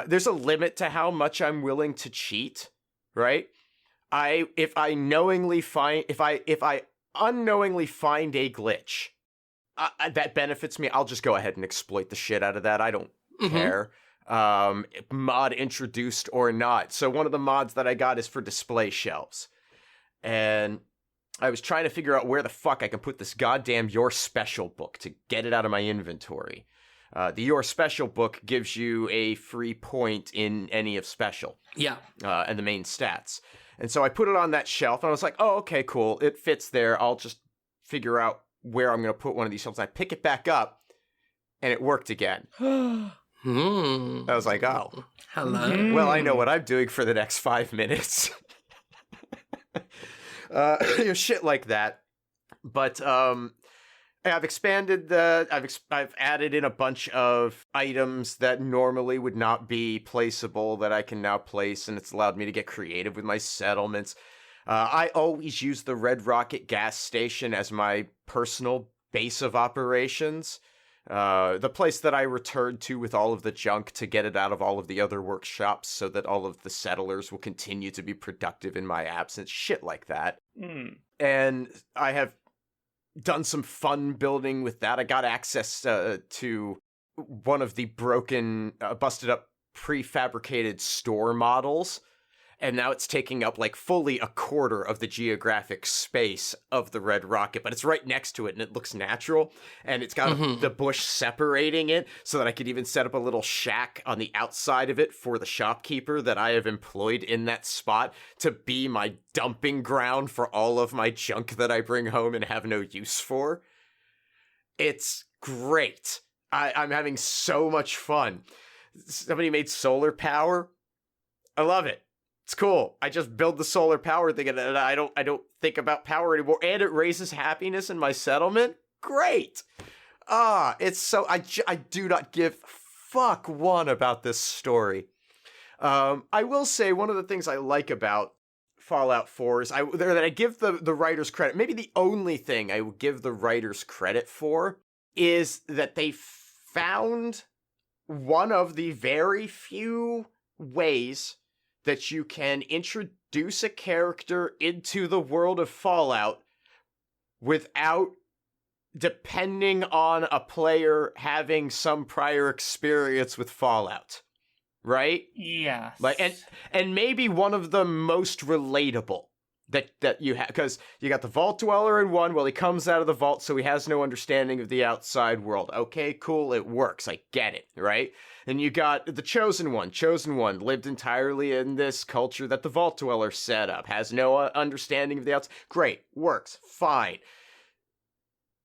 There's a limit to how much I'm willing to cheat, right? If I unknowingly find a glitch that benefits me, I'll just go ahead and exploit the shit out of that. I don't care. Mod introduced or not. So one of the mods that I got is for display shelves. And I was trying to figure out where the fuck I can put this goddamn Your Special book to get it out of my inventory. The Your Special book gives you a free point in any of Special. Yeah. And the main stats. And so I put it on that shelf, and I was like, oh, okay, cool. It fits there. I'll just figure out where I'm going to put one of these shelves. I pick it back up, and it worked again. I was like, oh. Hello. Well, I know what I'm doing for the next 5 minutes. Shit like that. But I've expanded I've added in a bunch of items that normally would not be placeable that I can now place, and it's allowed me to get creative with my settlements. I always use the Red Rocket gas station as my personal base of operations. The place that I returned to with all of the junk to get it out of all of the other workshops so that all of the settlers will continue to be productive in my absence. Shit like that. And I have done some fun building with that. I got access to one of the broken, busted up prefabricated store models. And now it's taking up like fully a quarter of the geographic space of the Red Rocket, but it's right next to it and it looks natural. And it's got the bush separating it so that I could even set up a little shack on the outside of it for the shopkeeper that I have employed in that spot to be my dumping ground for all of my junk that I bring home and have no use for. It's great. I'm having so much fun. Somebody made solar power. I love it. It's cool. I just build the solar power thing and I don't think about power anymore. And it raises happiness in my settlement. Great. It's so, I do not give fuck one about this story. I will say one of the things I like about Fallout 4 is that I give the writers credit. Maybe the only thing I would give the writers credit for is that they found one of the very few ways that you can introduce a character into the world of Fallout without depending on a player having some prior experience with Fallout. Right? Yes. Like and maybe one of the most relatable that you have, because you got the Vault Dweller in one. Well, he comes out of the vault, so he has no understanding of the outside world. Okay, cool, it works. I get it, right? And you got the Chosen One. Chosen One lived entirely in this culture that the Vault Dweller set up. Has no understanding of the outside. Great, works, fine.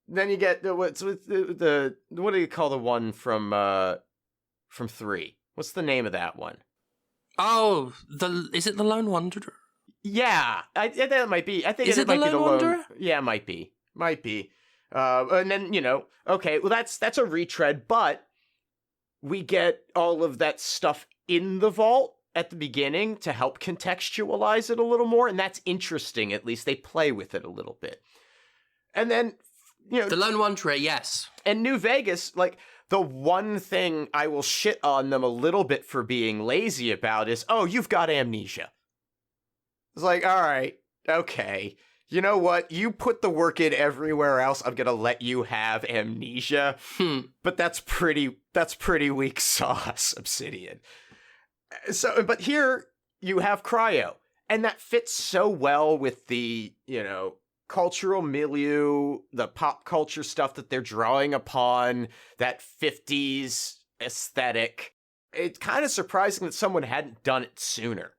Then you get what do you call the one from 3? What's the name of that one? Oh, is it the Lone Wanderer? Yeah, that might be. I think is it might the be the Lone Wanderer? Yeah, might be. And then okay, well that's a retread, but we get all of that stuff in the vault at the beginning to help contextualize it a little more, and that's interesting. At least they play with it a little bit. And then the Lone Wanderer, yes. And New Vegas, like, the one thing I will shit on them a little bit for being lazy about is, oh, you've got amnesia. It's like, all right, okay. You know what? You put the work in everywhere else. I'm gonna let you have amnesia. But that's pretty weak sauce, Obsidian. So, but here you have cryo, and that fits so well with the, cultural milieu, the pop culture stuff that they're drawing upon, that 50s aesthetic. It's kind of surprising that someone hadn't done it sooner.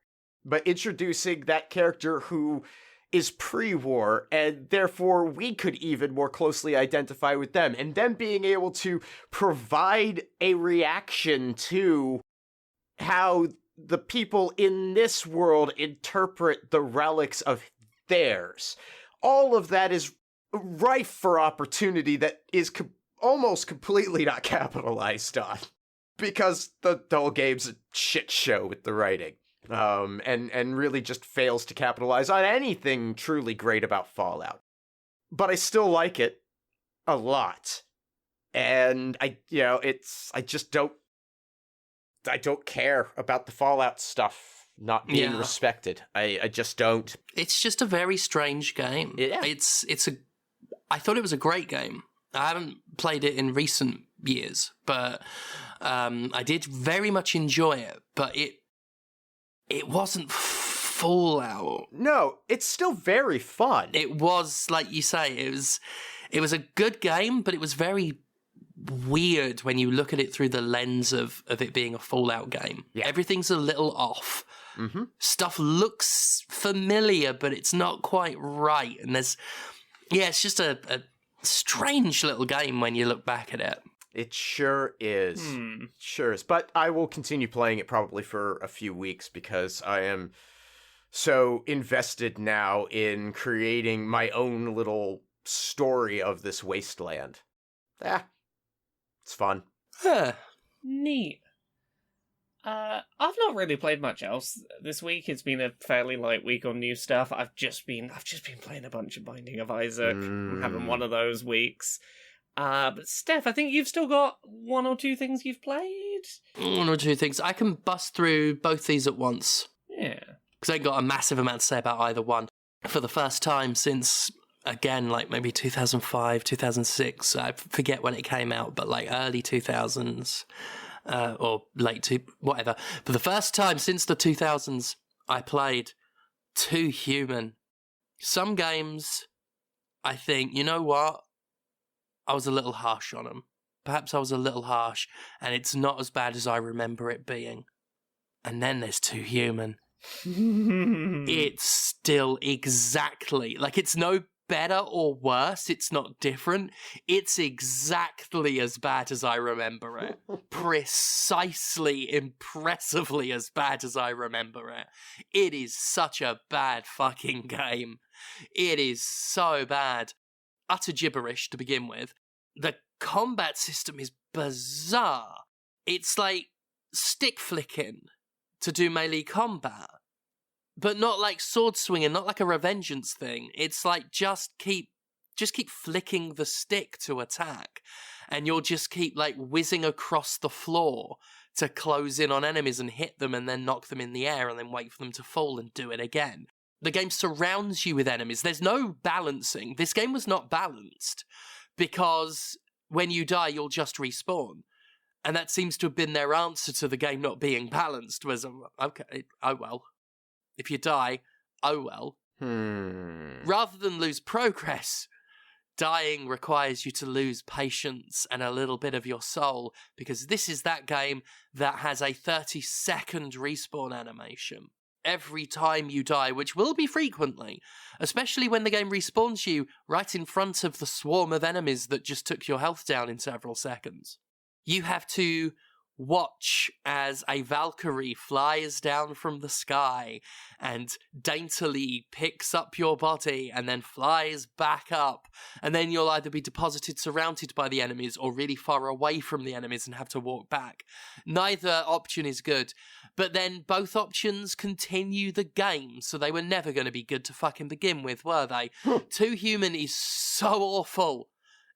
But introducing that character who is pre-war, and therefore we could even more closely identify with them, and then being able to provide a reaction to how the people in this world interpret the relics of theirs. All of that is rife for opportunity that is almost completely not capitalized on, because the whole game's a shit show with the writing. And really just fails to capitalize on anything truly great about Fallout. But I still like it a lot. And I don't care about the Fallout stuff not being respected. I just don't. It's just a very strange game. Yeah. I thought it was a great game. I haven't played it in recent years, but I did very much enjoy it, but it wasn't Fallout. No, it's still very fun. It was, like you say, it was a good game, but it was very weird when you look at it through the lens of it being a Fallout game. Yeah. Everything's a little off. Mm-hmm. Stuff looks familiar, but it's not quite right. And it's just a strange little game when you look back at it. It sure is. Sure is. But I will continue playing it probably for a few weeks because I am so invested now in creating my own little story of this wasteland. It's fun. Neat. I've not really played much else this week. It's been a fairly light week on new stuff. I've just been playing a bunch of Binding of Isaac. I'm having one of those weeks. But Steph, I think you've still got one or two things you've played. One or two things. I can bust through both these at once. Yeah. Because I ain't got a massive amount to say about either one. For the first time since, again, like maybe 2005, 2006, I forget when it came out, but like early 2000s. Or late whatever. For the first time since the 2000s, I played Too Human. Some games, I think, you know what? I was a little harsh on them. Perhaps I was a little harsh, and it's not as bad as I remember it being. And then there's Too Human. It's still exactly, like, it's no better or worse, it's not different. It's exactly as bad as I remember it. Precisely, impressively as bad as I remember it. It is such a bad fucking game. It is so bad. Utter gibberish to begin with. The combat system is bizarre. It's like stick flicking to do melee combat. But not like sword swinging, not like a revengeance thing. It's like just keep flicking the stick to attack. And you'll just keep like whizzing across the floor to close in on enemies and hit them and then knock them in the air and then wait for them to fall and do it again. The game surrounds you with enemies. There's no balancing. This game was not balanced because when you die, you'll just respawn. And that seems to have been their answer to the game not being balanced was, okay, oh well. If you die, oh well. Rather than lose progress, dying requires you to lose patience and a little bit of your soul, because this is that game that has a 30-second respawn animation. Every time you die, which will be frequently, especially when the game respawns you right in front of the swarm of enemies that just took your health down in several seconds. You have to watch as a Valkyrie flies down from the sky and daintily picks up your body and then flies back up. And then you'll either be deposited surrounded by the enemies or really far away from the enemies and have to walk back. Neither option is good. But then both options continue the game, so they were never going to be good to fucking begin with, were they? Too Human is so awful.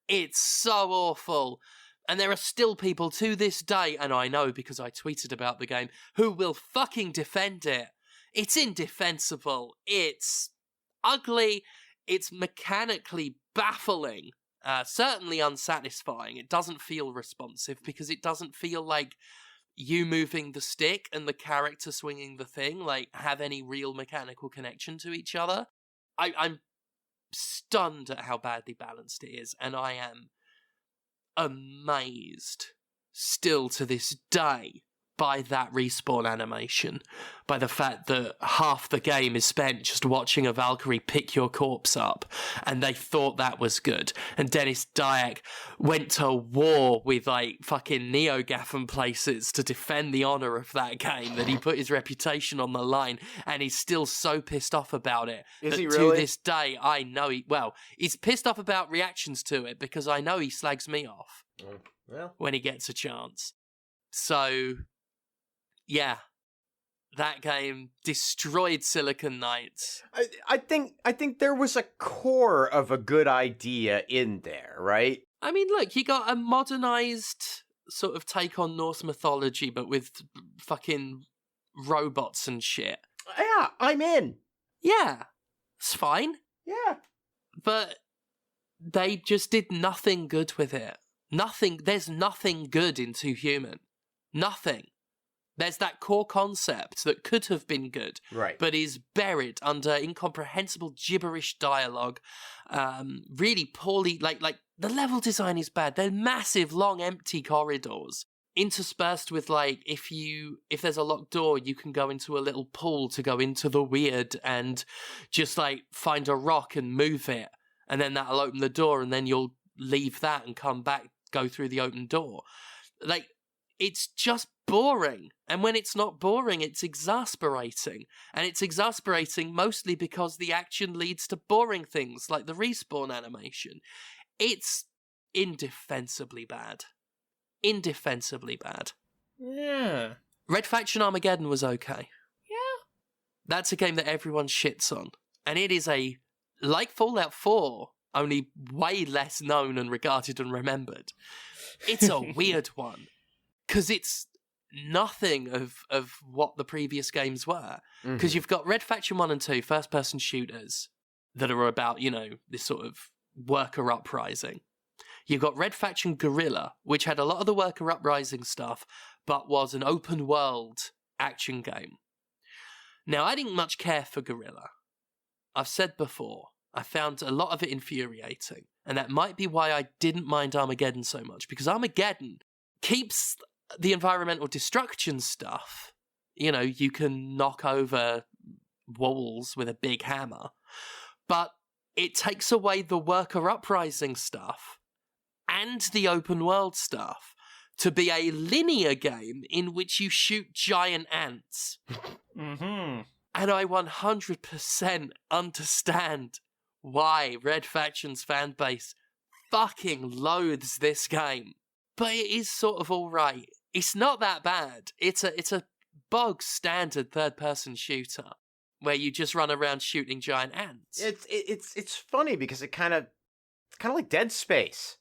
It's so awful. And there are still people to this day, and I know because I tweeted about the game, who will fucking defend it. It's indefensible. It's ugly. It's mechanically baffling. Certainly unsatisfying. It doesn't feel responsive because it doesn't feel like you moving the stick and the character swinging the thing like have any real mechanical connection to each other. I'm stunned at how badly balanced it is, and I am amazed still to this day by that respawn animation, by the fact that half the game is spent just watching a Valkyrie pick your corpse up, and they thought that was good. And Dennis Dyack went to war with like fucking NeoGAF and places to defend the honor of that game, that he put his reputation on the line, and he's still so pissed off about it. Is he really? To this day, I know he's pissed off about reactions to it because I know he slags me off when he gets a chance. So yeah, that game destroyed Silicon Knights. I think there was a core of a good idea in there, right? I mean, look, you got a modernized sort of take on Norse mythology, but with fucking robots and shit. Yeah, I'm in. Yeah, it's fine. Yeah. But they just did nothing good with it. Nothing. There's nothing good in Too Human. Nothing. There's that core concept that could have been good, right, but is buried under incomprehensible gibberish dialogue. Really poorly, like the level design is bad. They're massive, long, empty corridors, interspersed with like if there's a locked door, you can go into a little pool to go into the weird and just like find a rock and move it, and then that'll open the door, and then you'll leave that and come back, go through the open door. Like, it's just boring. And when it's not boring, it's exasperating. And it's exasperating mostly because the action leads to boring things like the respawn animation. It's indefensibly bad. Indefensibly bad. Yeah. Red Faction Armageddon was okay. Yeah. That's a game that everyone shits on. And it is like Fallout 4, only way less known and regarded and remembered. It's a weird one. Because it's nothing of what the previous games were. Because you've got Red Faction 1 and 2, first-person shooters, that are about, this sort of worker uprising. You've got Red Faction Guerrilla, which had a lot of the worker uprising stuff, but was an open-world action game. Now, I didn't much care for Guerrilla. I've said before, I found a lot of it infuriating, and that might be why I didn't mind Armageddon so much, because Armageddon keeps the environmental destruction stuff. You can knock over walls with a big hammer, but it takes away the worker uprising stuff and the open world stuff to be a linear game in which you shoot giant ants. Mm-hmm. And I 100% understand why Red Faction's fan base fucking loathes this game. But it is sort of alright. It's not that bad. It's a bog standard third-person shooter where you just run around shooting giant ants. It's funny because it's kind of like Dead Space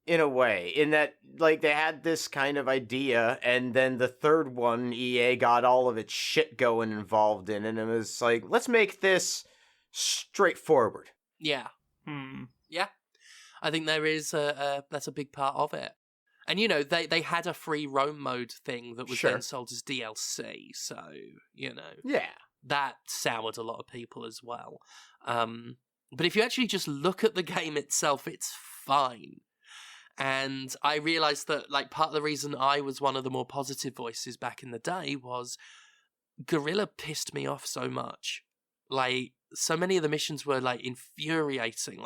in a way, in that like they had this kind of idea, and then the third one EA got all of its shit going involved in, and it was like, let's make this straightforward. Yeah. Yeah. I think there is that's a big part of it. And, they had a free roam mode thing that was then sold as DLC, so, Yeah. that soured a lot of people as well. But if you actually just look at the game itself, it's fine. And I realised that, part of the reason I was one of the more positive voices back in the day was Guerrilla pissed me off so much. So many of the missions were, infuriating,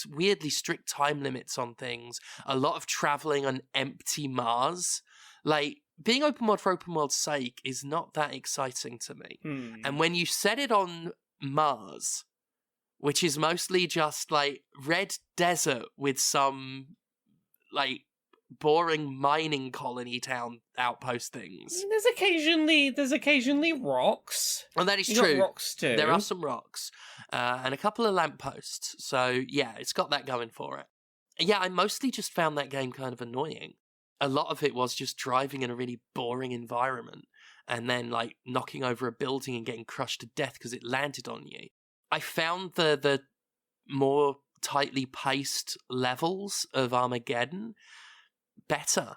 weirdly strict time limits on things, a lot of travelling on empty Mars. Being open world for open world's sake is not that exciting to me. And when you set it on Mars, which is mostly just, red desert with some, boring mining colony town outpost things. There's occasionally rocks. And that is You true. got rocks too. There are some rocks. And a couple of lampposts. So, yeah, it's got that going for it. Yeah, I mostly just found that game kind of annoying. A lot of it was just driving in a really boring environment and then, knocking over a building and getting crushed to death because it landed on you. I found the more tightly paced levels of Armageddon better.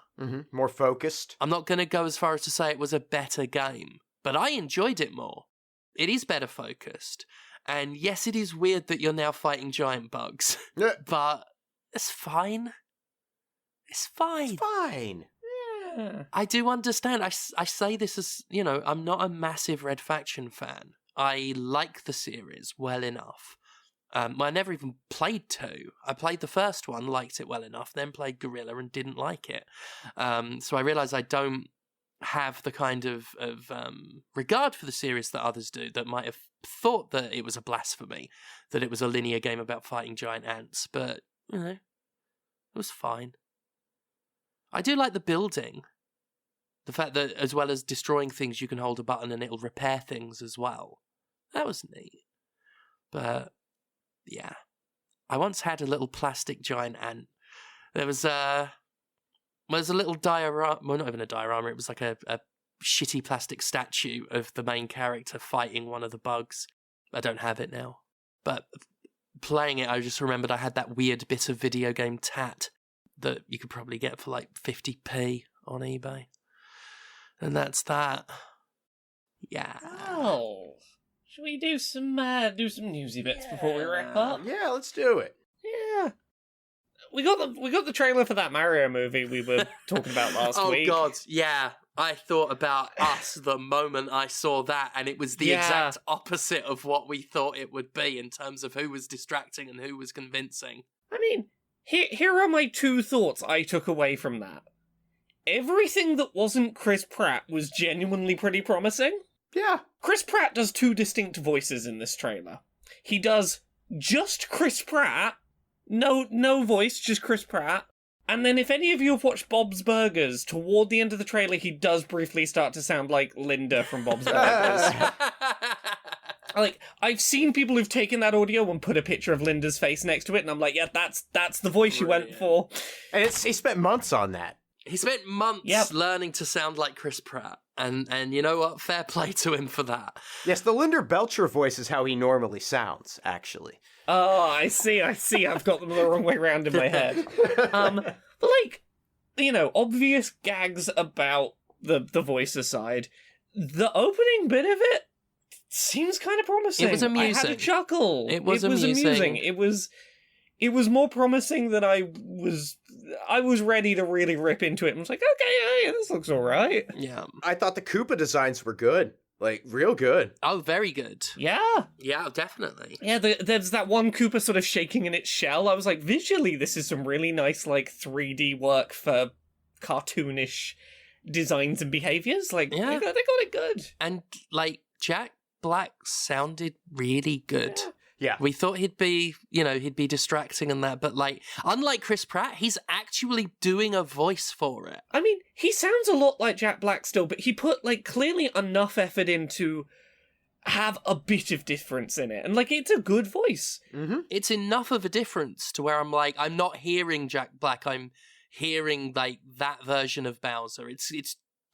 More focused. I'm not going to go as far as to say it was a better game, but I enjoyed it more. It is better focused. And yes, it is weird that you're now fighting giant bugs, but it's fine. It's fine. It's fine. Yeah. I do understand. I say this as, I'm not a massive Red Faction fan. I like the series well enough. I never even played 2. I played the first one, liked it well enough, then played Guerrilla and didn't like it. So I realised I don't have the kind of regard for the series that others do, that might have thought that it was a blasphemy, that it was a linear game about fighting giant ants. But, it was fine. I do like the building. The fact that as well as destroying things, you can hold a button and it'll repair things as well. That was neat. But yeah, I once had a little plastic giant ant. There was a little diorama, well, not even a diorama, it was like a shitty plastic statue of the main character fighting one of the bugs. I don't have it now. But playing it, I just remembered I had that weird bit of video game tat that you could probably get for 50p on eBay. And that's that. Yeah. Oh. Should we do some newsy bits before we wrap up? Yeah, let's do it. Yeah. We got the trailer for that Mario movie we were talking about last week. Oh god, yeah. I thought about us the moment I saw that, and it was the exact opposite of what we thought it would be in terms of who was distracting and who was convincing. I mean, here are my 2 thoughts I took away from that. Everything that wasn't Chris Pratt was genuinely pretty promising. Yeah. Chris Pratt does 2 distinct voices in this trailer. He does just Chris Pratt, no voice, just Chris Pratt, And then if any of you have watched Bob's Burgers, toward the end of the trailer, he does briefly start to sound like Linda from Bob's Burgers. Like, I've seen people who've taken that audio and put a picture of Linda's face next to it, and I'm like, yeah, that's the voice you went for. And he spent months on that. He spent months learning to sound like Chris Pratt. And you know what? Fair play to him for that. Yes, the Linda Belcher voice is how he normally sounds, actually. Oh, I see. I've got them the wrong way around in my head. But like, obvious gags about the voice aside, the opening bit of it seems kind of promising. It was amusing. I had a chuckle. It was amusing. It was more promising than I was ready to really rip into it. And I was like, okay, yeah, this looks all right. Yeah. I thought the Koopa designs were good. Like, real good. Oh, very good. Yeah. Yeah, definitely. Yeah, there's that one Koopa sort of shaking in its shell. I was like, visually, this is some really nice, like, 3D work for cartoonish designs and behaviors. Like, yeah. they got it good. And, like, Jack Black sounded really good. Yeah. We thought he'd be distracting and that, but, like, unlike Chris Pratt, he's actually doing a voice for it. I mean, he sounds a lot like Jack Black still, but he put, like, clearly enough effort in to have a bit of difference in it. And, like, it's a good voice. Mm-hmm. It's enough of a difference to where I'm like, I'm not hearing Jack Black, I'm hearing, like, that version of Bowser.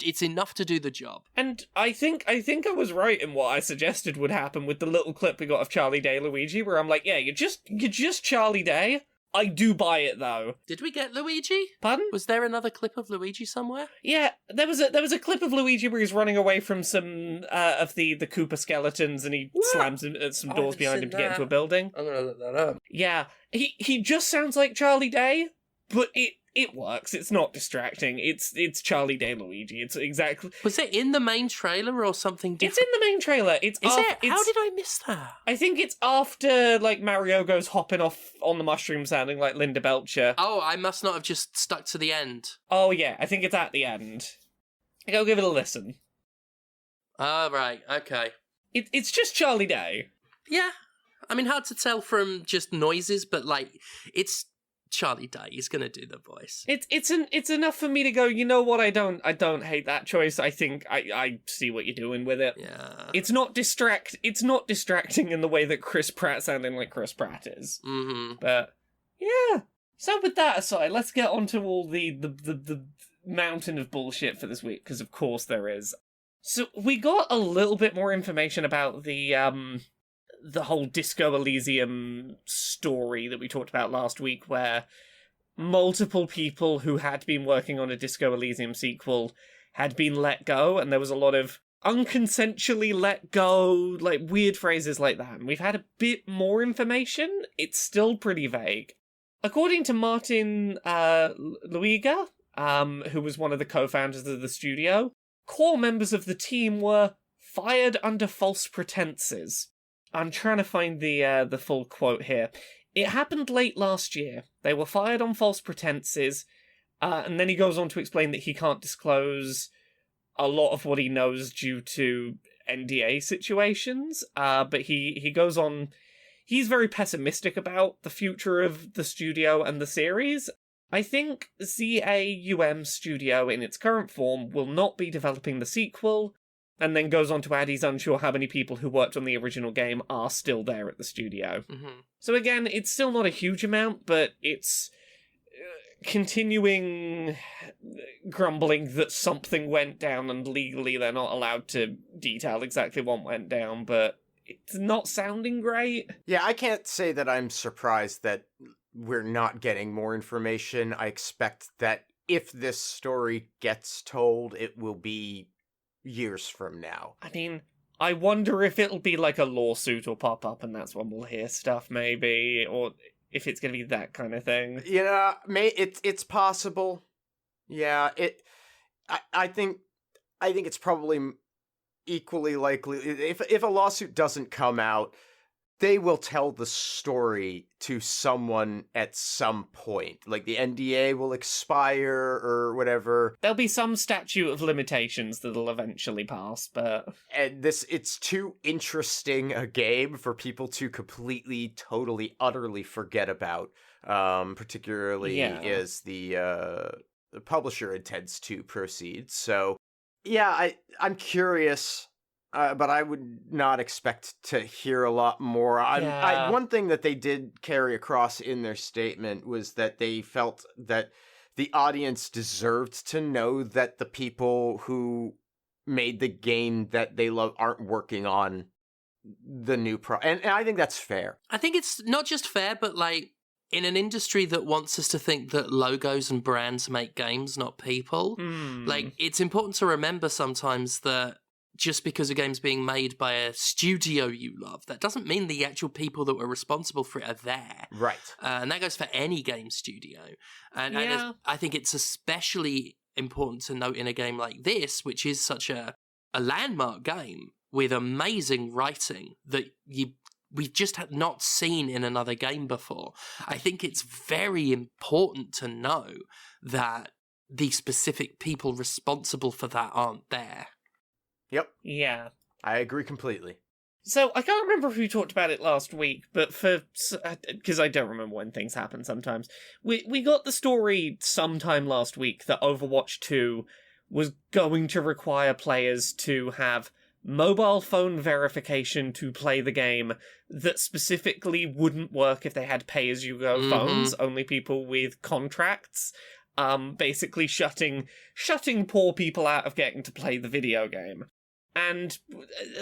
It's enough to do the job. And I think I was right in what I suggested would happen with the little clip we got of Charlie Day Luigi, where I'm like, yeah, you're just Charlie Day. I do buy it though. Did we get Luigi? Pardon? Was there another clip of Luigi somewhere? Yeah, there was a clip of Luigi where he's running away from some of the Koopa skeletons, and he slams some doors behind him to get into a building. I'm gonna look that up. Yeah, he just sounds like Charlie Day, but it works. It's not distracting. It's Charlie Day Luigi. It's exactly. Was it in the main trailer or something different? It's in the main trailer. How did I miss that? I think it's after, like, Mario goes hopping off on the mushroom sounding like Linda Belcher. Oh, I must not have just stuck to the end. Oh yeah, I think it's at the end. Go give it a listen. Oh, right, okay. It's just Charlie Day. Yeah. I mean, hard to tell from just noises, but, like, it's Charlie Day. He's gonna do the voice. It's enough for me to go, you know what, I don't hate that choice. I think I see what you're doing with it. Yeah. It's not distracting in the way that Chris Pratt sounding like Chris Pratt is. Mm-hmm. But yeah. So with that aside, let's get on to all the mountain of bullshit for this week, because of course there is. So we got a little bit more information about the whole Disco Elysium story that we talked about last week, where multiple people who had been working on a Disco Elysium sequel had been let go, and there was a lot of unconsensually let go, like weird phrases like that. And we've had a bit more information. It's still pretty vague. According to Martin Luiga, who was one of the co-founders of the studio, core members of the team were fired under false pretenses. I'm trying to find the full quote here. It happened late last year. They were fired on false pretenses, and then he goes on to explain that he can't disclose a lot of what he knows due to NDA situations, but he goes on. He's very pessimistic about the future of the studio and the series. I think ZAUM Studio in its current form will not be developing the sequel, and then goes on to add he's unsure how many people who worked on the original game are still there at the studio. Mm-hmm. So again, it's still not a huge amount, but it's continuing grumbling that something went down, and legally they're not allowed to detail exactly what went down, but it's not sounding great. Yeah, I can't say that I'm surprised that we're not getting more information. I expect that if this story gets told, it will be years from now. I mean, I wonder if it'll be like a lawsuit will pop up and that's when we'll hear stuff, maybe, or if it's going to be that kind of thing. Yeah, it's possible. Yeah, I think it's probably equally likely if a lawsuit doesn't come out, they will tell the story to someone at some point. Like the NDA will expire or whatever. There'll be some statute of limitations that'll eventually pass, but... And it's too interesting a game for people to completely, totally, utterly forget about particularly as the publisher intends to proceed. So, yeah, I'm curious, but I would not expect to hear a lot more. One thing that they did carry across in their statement was that they felt that the audience deserved to know that the people who made the game that they love aren't working on the new and I think that's fair. I think it's not just fair, but like in an industry that wants us to think that logos and brands make games, not people, like it's important to remember sometimes that just because a game's being made by a studio you love, that doesn't mean the actual people that were responsible for it are there. Right. And that goes for any game studio. And I think it's especially important to note in a game like this, which is such a landmark game with amazing writing that we've just not seen in another game before. I think it's very important to know that the specific people responsible for that aren't there. Yep. Yeah. I agree completely. So, I can't remember if we talked about it last week, but because I don't remember when things happen sometimes, we got the story sometime last week that Overwatch 2 was going to require players to have mobile phone verification to play the game that specifically wouldn't work if they had pay-as-you-go phones, only people with contracts, basically shutting poor people out of getting to play the video game. And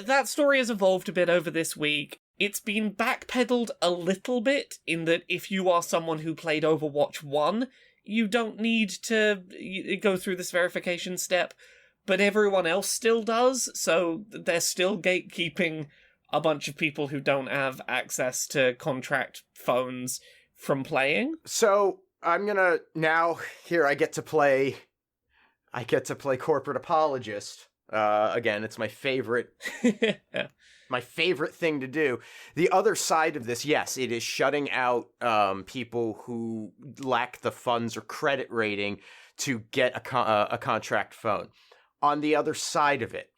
that story has evolved a bit over this week. It's been backpedaled a little bit in that if you are someone who played Overwatch 1, you don't need to go through this verification step, but everyone else still does, so they're still gatekeeping a bunch of people who don't have access to contract phones from playing. So, I'm gonna, now, here I get to play corporate apologist. Again, it's my favorite thing to do. The other side of this, yes, it is shutting out people who lack the funds or credit rating to get a contract phone. On the other side of it,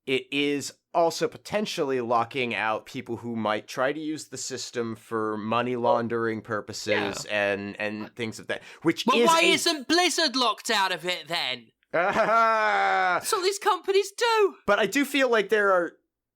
it is also potentially locking out people who might try to use the system for money laundering purposes and things of that. Why isn't Blizzard locked out of it then? That's what these companies do. But I do feel like there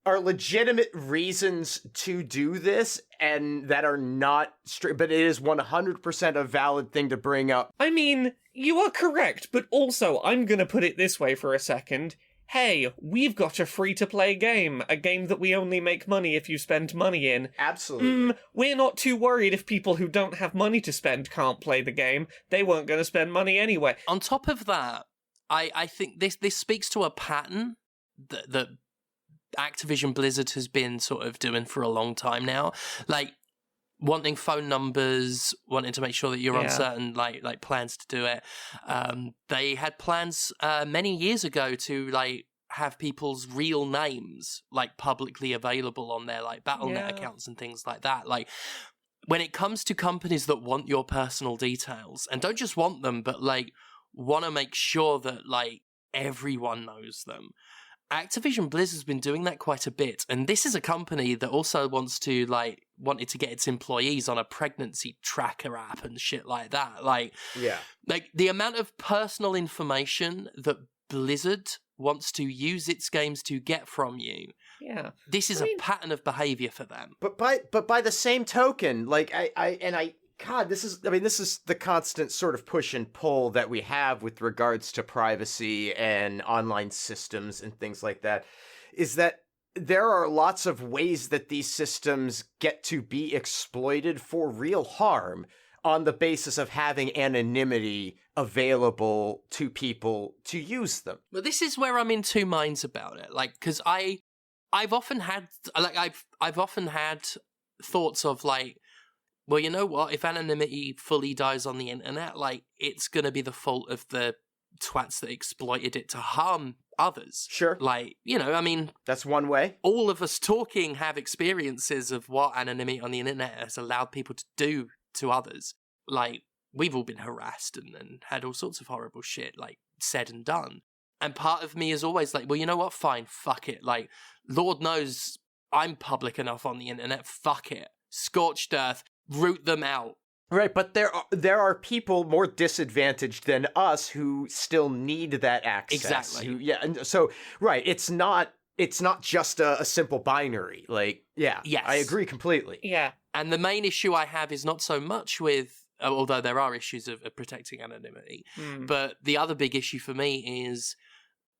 are legitimate reasons to do this, and that are not straight. But it is 100% a valid thing to bring up. I mean, you are correct, but also I'm gonna put it this way for a second. Hey, we've got a free-to-play game, a game that we only make money if you spend money in. Absolutely. We're not too worried if people who don't have money to spend can't play the game. They weren't going to spend money anyway. On top of that, I think this speaks to a pattern that Activision Blizzard has been sort of doing for a long time now. Like, wanting phone numbers, wanting to make sure that you're on certain like plans to do it. They had plans many years ago to like have people's real names like publicly available on their like Battle.net accounts and things like that. Like, when it comes to companies that want your personal details and don't just want them, but like want to make sure that like everyone knows them, Activision Blizzard's been doing that quite a bit, and this is a company that also wanted to get its employees on a pregnancy tracker app and shit like that. Like the amount of personal information that Blizzard wants to use its games to get from you. Yeah, this is a pattern of behavior for them. But by the same token, like God, this is the constant sort of push and pull that we have with regards to privacy and online systems and things like that, is that there are lots of ways that these systems get to be exploited for real harm on the basis of having anonymity available to people to use them. But this is where I'm in two minds about it. Like, because I've often had thoughts of like, well, you know what? If anonymity fully dies on the internet, like, it's going to be the fault of the twats that exploited it to harm others. Sure. Like, you know, I mean... That's one way. All of us talking have experiences of what anonymity on the internet has allowed people to do to others. Like, we've all been harassed and had all sorts of horrible shit, like, said and done. And part of me is always like, well, you know what? Fine, fuck it. Like, Lord knows I'm public enough on the internet. Fuck it. Scorched earth. Root them out. Right, but there are people more disadvantaged than us who still need that access. Exactly. And so right, it's not just a simple binary. Like, yeah, Yes. I agree completely. Yeah. And the main issue I have is not so much with, although there are issues of protecting anonymity, but the other big issue for me is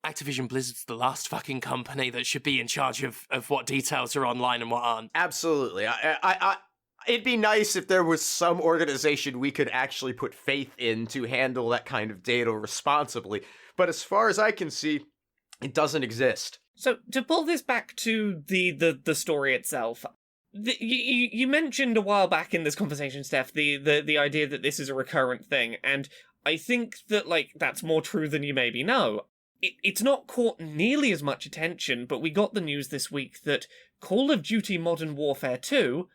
Activision Blizzard's the last fucking company that should be in charge of what details are online and what aren't. Absolutely. It'd be nice if there was some organization we could actually put faith in to handle that kind of data responsibly. But as far as I can see, it doesn't exist. So to pull this back to the story itself, you mentioned a while back in this conversation, Steph, the idea that this is a recurrent thing, and I think that that's more true than you maybe know. It's not caught nearly as much attention, but we got the news this week that Call of Duty Modern Warfare 2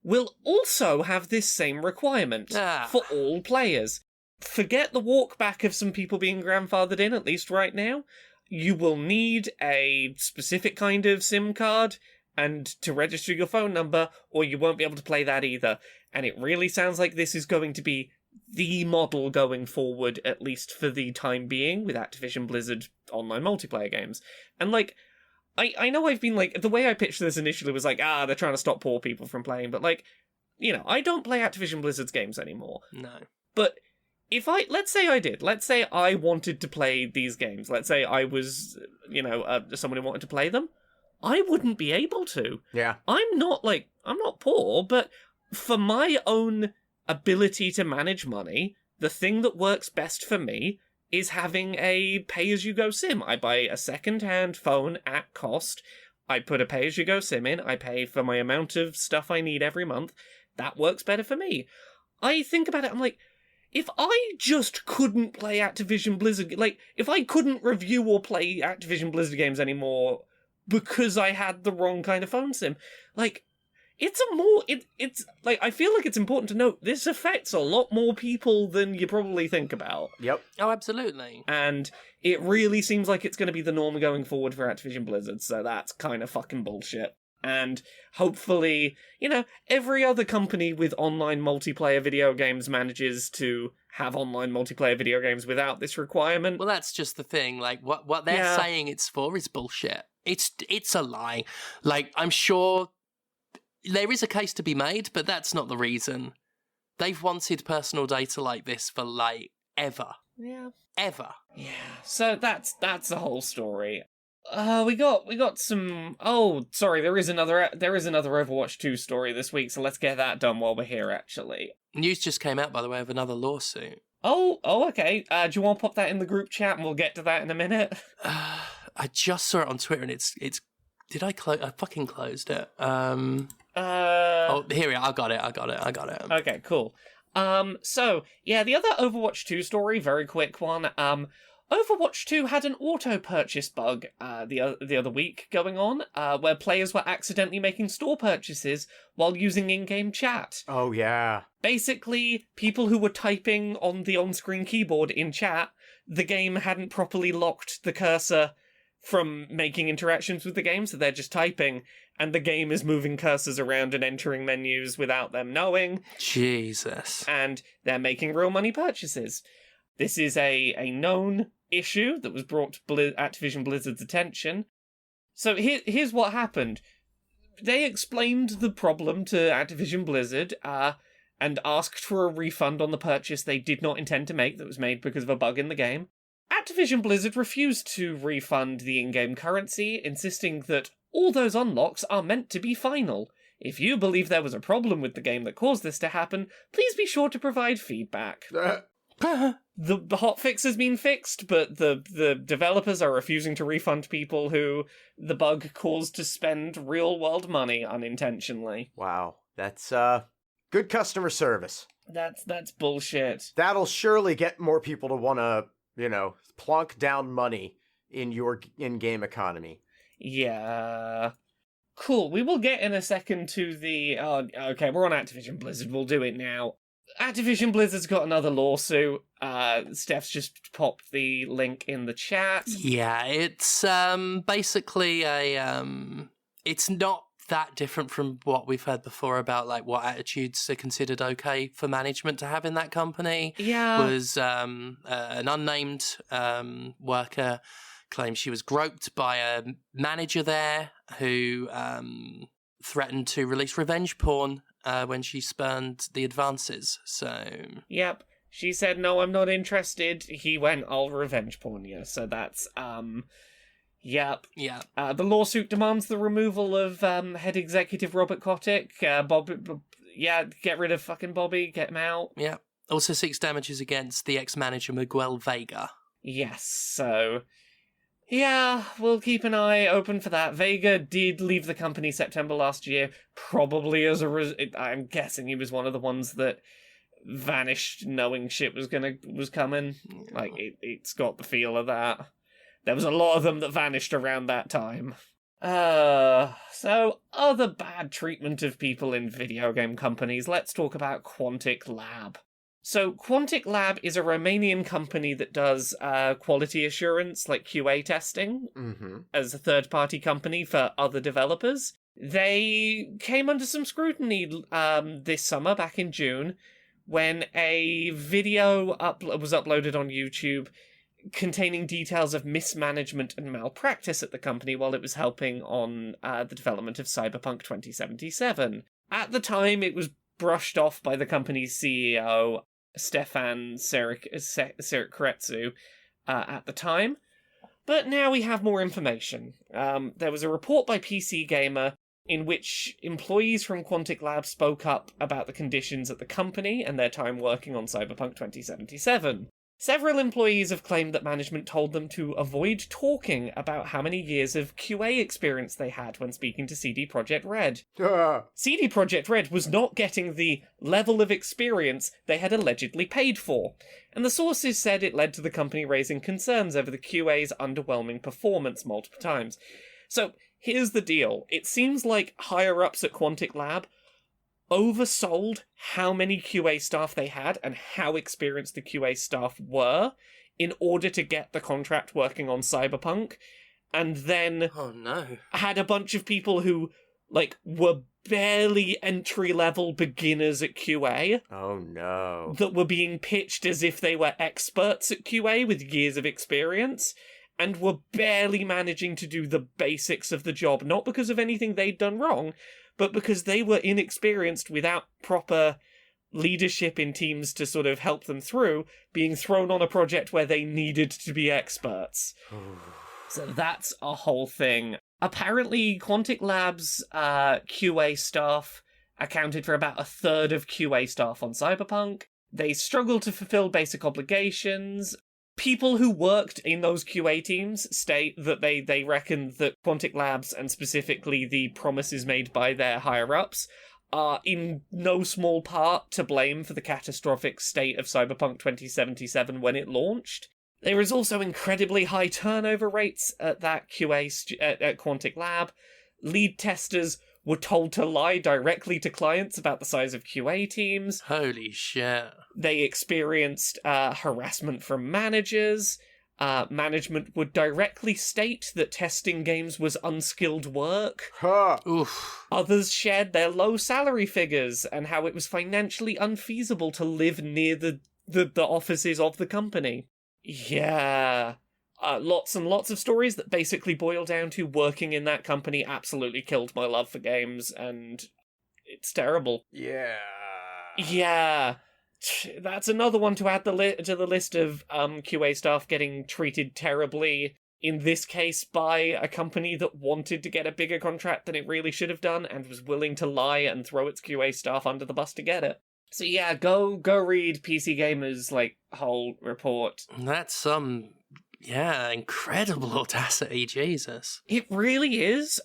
will also have this same requirement for all players. Forget the walk back of some people being grandfathered in, at least right now. You will need a specific kind of SIM card and to register your phone number, or you won't be able to play that either. And it really sounds like this is going to be the model going forward, at least for the time being, with Activision Blizzard online multiplayer games. And I know I've been the way I pitched this initially was they're trying to stop poor people from playing, but I don't play Activision Blizzard's games anymore. No. But let's say I wanted to play these games, let's say I was, someone who wanted to play them, I wouldn't be able to. Yeah. I'm not poor, but for my own ability to manage money, the thing that works best for me is having a pay-as-you-go SIM. I buy a second-hand phone at cost. I put a pay-as-you-go SIM in. I pay for my amount of stuff I need every month. That works better for me. I think about it, I'm if I just couldn't play Activision Blizzard... if I couldn't review or play Activision Blizzard games anymore because I had the wrong kind of phone SIM, it's I feel like it's important to note this affects a lot more people than you probably think about. Yep. Oh, absolutely. And it really seems like it's going to be the norm going forward for Activision Blizzard, so that's kind of fucking bullshit. And hopefully, every other company with online multiplayer video games manages to have online multiplayer video games without this requirement. Well, that's just the thing. What they're saying it's for is bullshit. It's a lie. I'm sure there is a case to be made, but that's not the reason. They've wanted personal data like this for ever. Yeah. Ever. Yeah. So that's the whole story. We got some. Oh, sorry. There is another Overwatch 2 story this week, so let's get that done while we're here. Actually, news just came out, by the way, of another lawsuit. Oh, okay. Do you want to pop that in the group chat, and we'll get to that in a minute? I just saw it on Twitter, and it's. Did I close? I fucking closed it. Oh, here we are. I got it. Okay, cool. So yeah, the other Overwatch 2 story, very quick one. Overwatch 2 had an auto-purchase bug the other week going on, where players were accidentally making store purchases while using in-game chat. Oh, yeah. Basically, people who were typing on the on-screen keyboard in chat, the game hadn't properly locked the cursor from making interactions with the game, so they're just typing, and the game is moving cursors around and entering menus without them knowing. Jesus. And they're making real money purchases. This is a known issue that was brought to Activision Blizzard's attention. So here's what happened. They explained the problem to Activision Blizzard and asked for a refund on the purchase they did not intend to make that was made because of a bug in the game. Activision Blizzard refused to refund the in-game currency, insisting that all those unlocks are meant to be final. If you believe there was a problem with the game that caused this to happen, please be sure to provide feedback. The hotfix has been fixed, but the developers are refusing to refund people who the bug caused to spend real-world money unintentionally. Wow. That's, good customer service. That's bullshit. That'll surely get more people to want to, plunk down money in your in-game economy. Yeah. Cool. We will get in a second to the... Oh, okay, we're on Activision Blizzard. We'll do it now. Activision Blizzard's got another lawsuit. Steph's just popped the link in the chat. Yeah, it's basically a... It's not that different from what we've heard before about like what attitudes are considered okay for management to have in that company. Yeah. Was an unnamed worker claimed she was groped by a manager there who threatened to release revenge porn when she spurned the advances. So Yep. She said, no, I'm not interested. He went, I'll revenge porn you. So that's, yep. yeah. The lawsuit demands the removal of head executive Robert Kotick. Get rid of fucking Bobby, get him out. Yeah. Also seeks damages against the ex-manager Miguel Vega. Yes, so... yeah, we'll keep an eye open for that. Vega did leave the company September last year, probably as I'm guessing he was one of the ones that vanished knowing shit was coming. Like, it's got the feel of that. There was a lot of them that vanished around that time. So, other bad treatment of people in video game companies. Let's talk about Quantic Lab. So, Quantic Lab is a Romanian company that does quality assurance, like QA testing, as a third-party company for other developers. They came under some scrutiny this summer, back in June, when a video was uploaded on YouTube containing details of mismanagement and malpractice at the company while it was helping on the development of Cyberpunk 2077. At the time, it was brushed off by the company's CEO, Stefan Serikretsu, at the time. But now we have more information. There was a report by PC Gamer in which employees from Quantic Lab spoke up about the conditions at the company and their time working on Cyberpunk 2077. Several employees have claimed that management told them to avoid talking about how many years of QA experience they had when speaking to CD Projekt Red. CD Projekt Red was not getting the level of experience they had allegedly paid for, and the sources said it led to the company raising concerns over the QA's underwhelming performance multiple times. So, here's the deal. It seems like higher-ups at Quantic Lab oversold how many QA staff they had and how experienced the QA staff were in order to get the contract working on Cyberpunk, and then had a bunch of people who were barely entry-level beginners at QA. Oh no. That were being pitched as if they were experts at QA with years of experience, and were barely managing to do the basics of the job, not because of anything they'd done wrong, but because they were inexperienced without proper leadership in teams to sort of help them through, being thrown on a project where they needed to be experts. So that's a whole thing. Apparently, Quantic Lab's QA staff accounted for about a third of QA staff on Cyberpunk. They struggled to fulfill basic obligations. People who worked in those QA teams state that they reckon that Quantic Labs, and specifically the promises made by their higher-ups, are in no small part to blame for the catastrophic state of Cyberpunk 2077 when it launched. There is also incredibly high turnover rates at that at Quantic Lab. Lead testers were told to lie directly to clients about the size of QA teams. Holy shit. They experienced harassment from managers. Management would directly state that testing games was unskilled work. Oof. Others shared their low salary figures and how it was financially unfeasible to live near the offices of the company. Yeah. Lots and lots of stories that basically boil down to working in that company absolutely killed my love for games, and it's terrible. Yeah. That's another one to add to the list of QA staff getting treated terribly, in this case by a company that wanted to get a bigger contract than it really should have done, and was willing to lie and throw its QA staff under the bus to get it. So yeah, go read PC Gamer's whole report. That's some... yeah, incredible audacity, Jesus. It really is.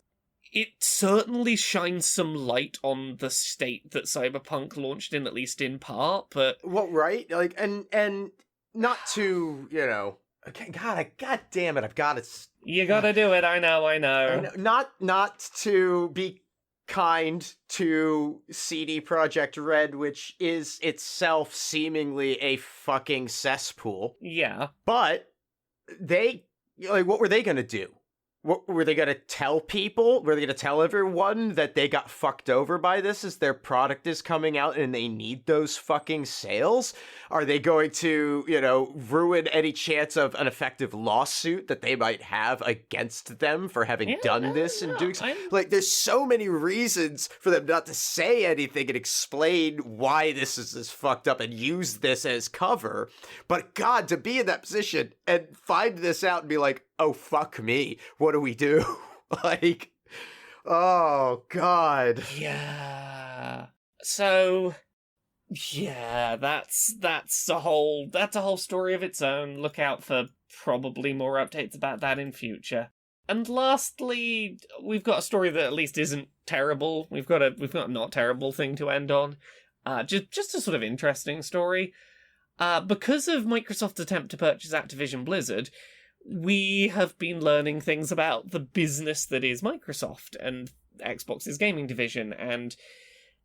It certainly shines some light on the state that Cyberpunk launched in, at least in part, but... well, right? And not to, God damn it, I've got to... you gotta do it, I know. Not to be kind to CD Projekt Red, which is itself seemingly a fucking cesspool. Yeah. But... they, what were they gonna do? What, were they going to tell people? Were they going to tell everyone that they got fucked over by this as their product is coming out and they need those fucking sales? Are they going to, ruin any chance of an effective lawsuit that they might have against them for having done this and doing so? Like, there's so many reasons for them not to say anything and explain why this is this fucked up and use this as cover. But God, to be in that position and find this out and be like, oh, fuck me. What do we do? Like, oh, God. Yeah. So, yeah, that's a whole story of its own. Look out for probably more updates about that in future. And lastly, we've got a story that at least isn't terrible. We've got a not terrible thing to end on. Just a sort of interesting story. Because of Microsoft's attempt to purchase Activision Blizzard, we have been learning things about the business that is Microsoft and Xbox's gaming division. And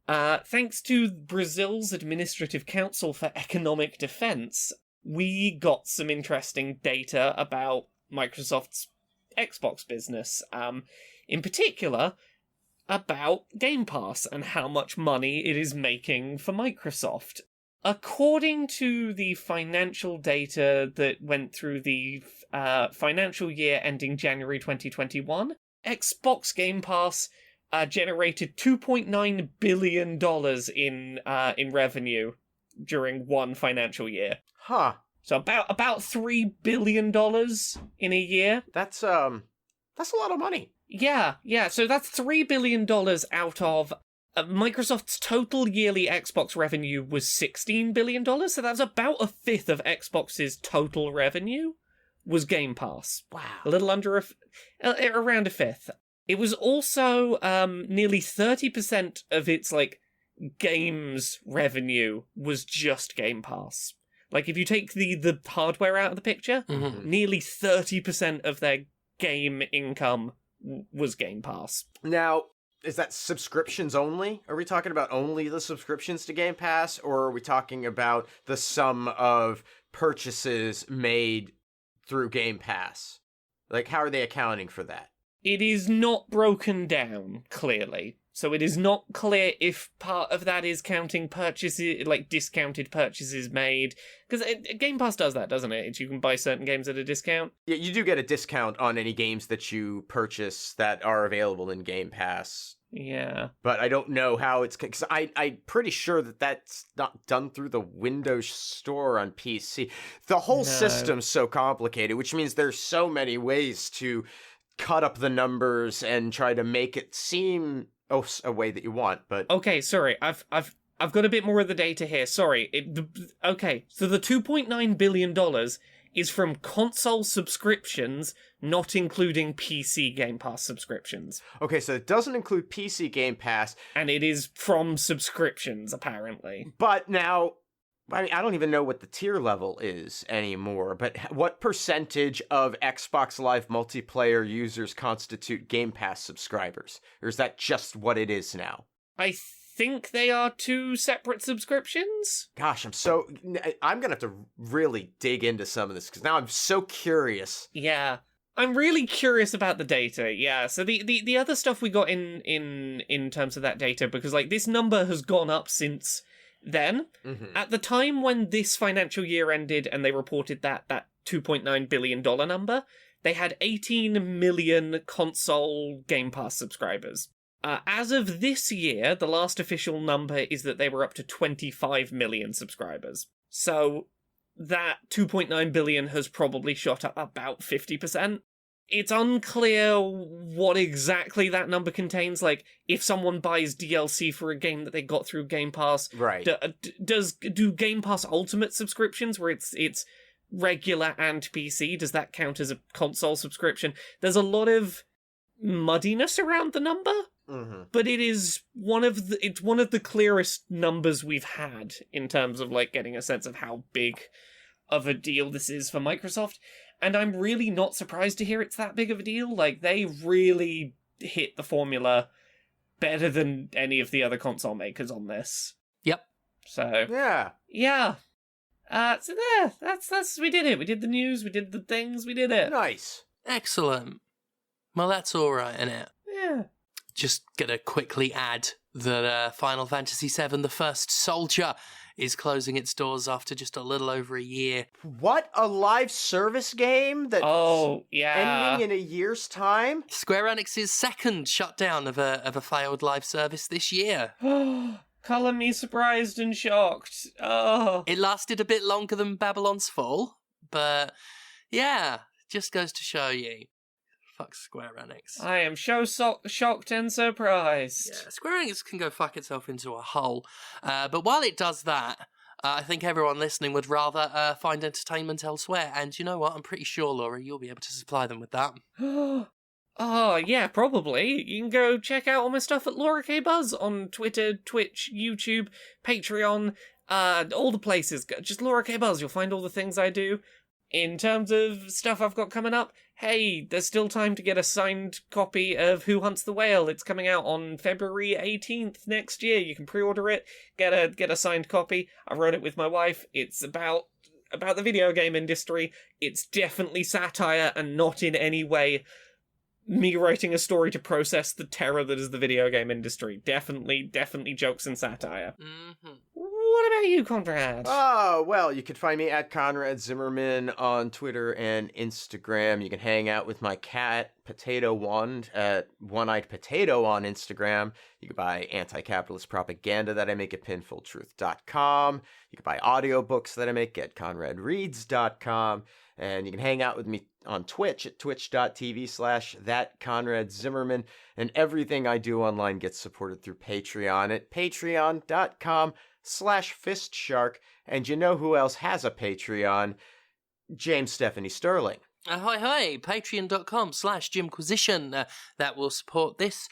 thanks to Brazil's Administrative Council for Economic Defense, we got some interesting data about Microsoft's Xbox business. In particular, about Game Pass and how much money it is making for Microsoft. According to the financial data that went through the financial year ending January 2021, Xbox Game Pass generated $2.9 billion in revenue during one financial year. Huh. So about $3 billion in a year. That's a lot of money. Yeah. So that's $3 billion out of Microsoft's total yearly Xbox revenue was $16 billion, so that's about a fifth of Xbox's total revenue was Game Pass. Wow. A little under around a fifth. It was also nearly 30% of its, games revenue was just Game Pass. Like, if you take the hardware out of the picture, nearly 30% of their game income was Game Pass. Now, is that subscriptions only? Are we talking about only the subscriptions to Game Pass, or are we talking about the sum of purchases made through Game Pass? Like, how are they accounting for that? It is not broken down, clearly. So it is not clear if part of that is counting purchases, discounted purchases made. Because Game Pass does that, doesn't it? You can buy certain games at a discount. Yeah, you do get a discount on any games that you purchase that are available in Game Pass. Yeah. But I don't know how it's... Because I'm pretty sure that that's not done through the Windows Store on PC. The whole system's so complicated, which means there's so many ways to cut up the numbers and try to make it seem... a way that you want, but... Okay, sorry, I've got a bit more of the data here, sorry. Okay, so the $2.9 billion is from console subscriptions, not including PC Game Pass subscriptions. Okay, so it doesn't include PC Game Pass. And it is from subscriptions, apparently. But now, I don't even know what the tier level is anymore, but what percentage of Xbox Live multiplayer users constitute Game Pass subscribers? Or is that just what it is now? I think they are two separate subscriptions. Gosh, I'm gonna have to really dig into some of this, because now I'm so curious. Yeah. I'm really curious about the data, yeah. So the other stuff we got in terms of that data, because, this number has gone up since... Then, at the time when this financial year ended and they reported that $2.9 billion number, they had 18 million console Game Pass subscribers. As of this year, the last official number is that they were up to 25 million subscribers. So that 2.9 billion has probably shot up about 50%. It's unclear what exactly that number contains. If someone buys DLC for a game that they got through Game Pass, right? Do Game Pass Ultimate subscriptions, where it's regular and PC, does that count as a console subscription? There's a lot of muddiness around the number, but it is one of the clearest numbers we've had in terms of getting a sense of how big of a deal this is for Microsoft. And I'm really not surprised to hear it's that big of a deal. They really hit the formula better than any of the other console makers on this. Yep. So yeah. So that's we did it. We did the news. We did the things. We did it. Nice. Excellent. Well, that's all right, innit? Yeah. Just gonna quickly add that Final Fantasy VII: The First Soldier is closing its doors after just a little over a year. What? A live service game that's ending in a year's time? Square Enix's second shutdown of a failed live service this year. Colour me surprised and shocked. Oh. It lasted a bit longer than Babylon's Fall, but yeah, just goes to show you. Fuck Square Enix. I am shocked and surprised. Yeah, Square Enix can go fuck itself into a hole. But while it does that, I think everyone listening would rather find entertainment elsewhere. And you know what? I'm pretty sure, Laura, you'll be able to supply them with that. Oh, yeah, probably. You can go check out all my stuff at Laura K. Buzz on Twitter, Twitch, YouTube, Patreon, all the places. Just Laura K. Buzz, you'll find all the things I do. In terms of stuff I've got coming up, hey, there's still time to get a signed copy of Who Hunts the Whale. It's coming out on February 18th next year. You can pre-order it, get a signed copy. I wrote it with my wife. It's about the video game industry. It's definitely satire and not in any way me writing a story to process the terror that is the video game industry. Definitely jokes and satire. Mm-hmm. What about you, Conrad? Oh, well, you can find me at Conrad Zimmerman on Twitter and Instagram. You can hang out with my cat, Potato One, at One-Eyed Potato on Instagram. You can buy anti-capitalist propaganda that I make at pinfultruth.com. You can buy audiobooks that I make at conradreads.com. And you can hang out with me on Twitch at twitch.tv/thatconradzimmerman. And everything I do online gets supported through Patreon at patreon.com/fistshark. And you know who else has a Patreon? James Stephanie Sterling. Hi, patreon.com/Jimquisition. That will support this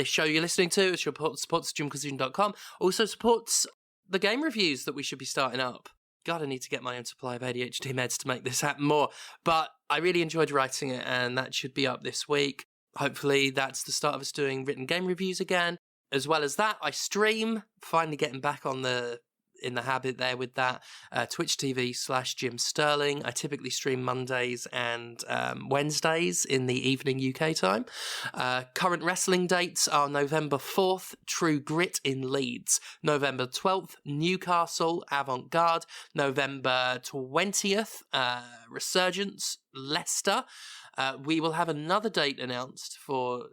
show you're listening to. It supports Jimquisition.com. Also supports the game reviews that we should be starting up. God, I need to get my own supply of ADHD meds to make this happen more. But I really enjoyed writing it, and that should be up this week. Hopefully that's the start of us doing written game reviews again. As well as that, I stream, finally getting back in the habit there with that, Twitch TV/Jim Sterling. I typically stream Mondays and Wednesdays in the evening UK time. Current wrestling dates are November 4th, True Grit in Leeds. November 12th, Newcastle, Avant-Garde. November 20th, Resurgence, Leicester. We will have another date announced for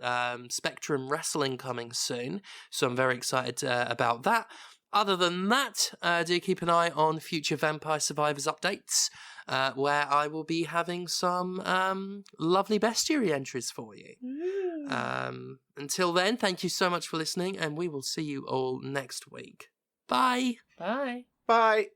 Spectrum Wrestling coming soon, so I'm very excited about that. Other than that, do keep an eye on future Vampire Survivors updates, where I will be having some lovely bestiary entries for you. Until then, thank you so much for listening, and we will see you all next week. Bye. Bye. Bye.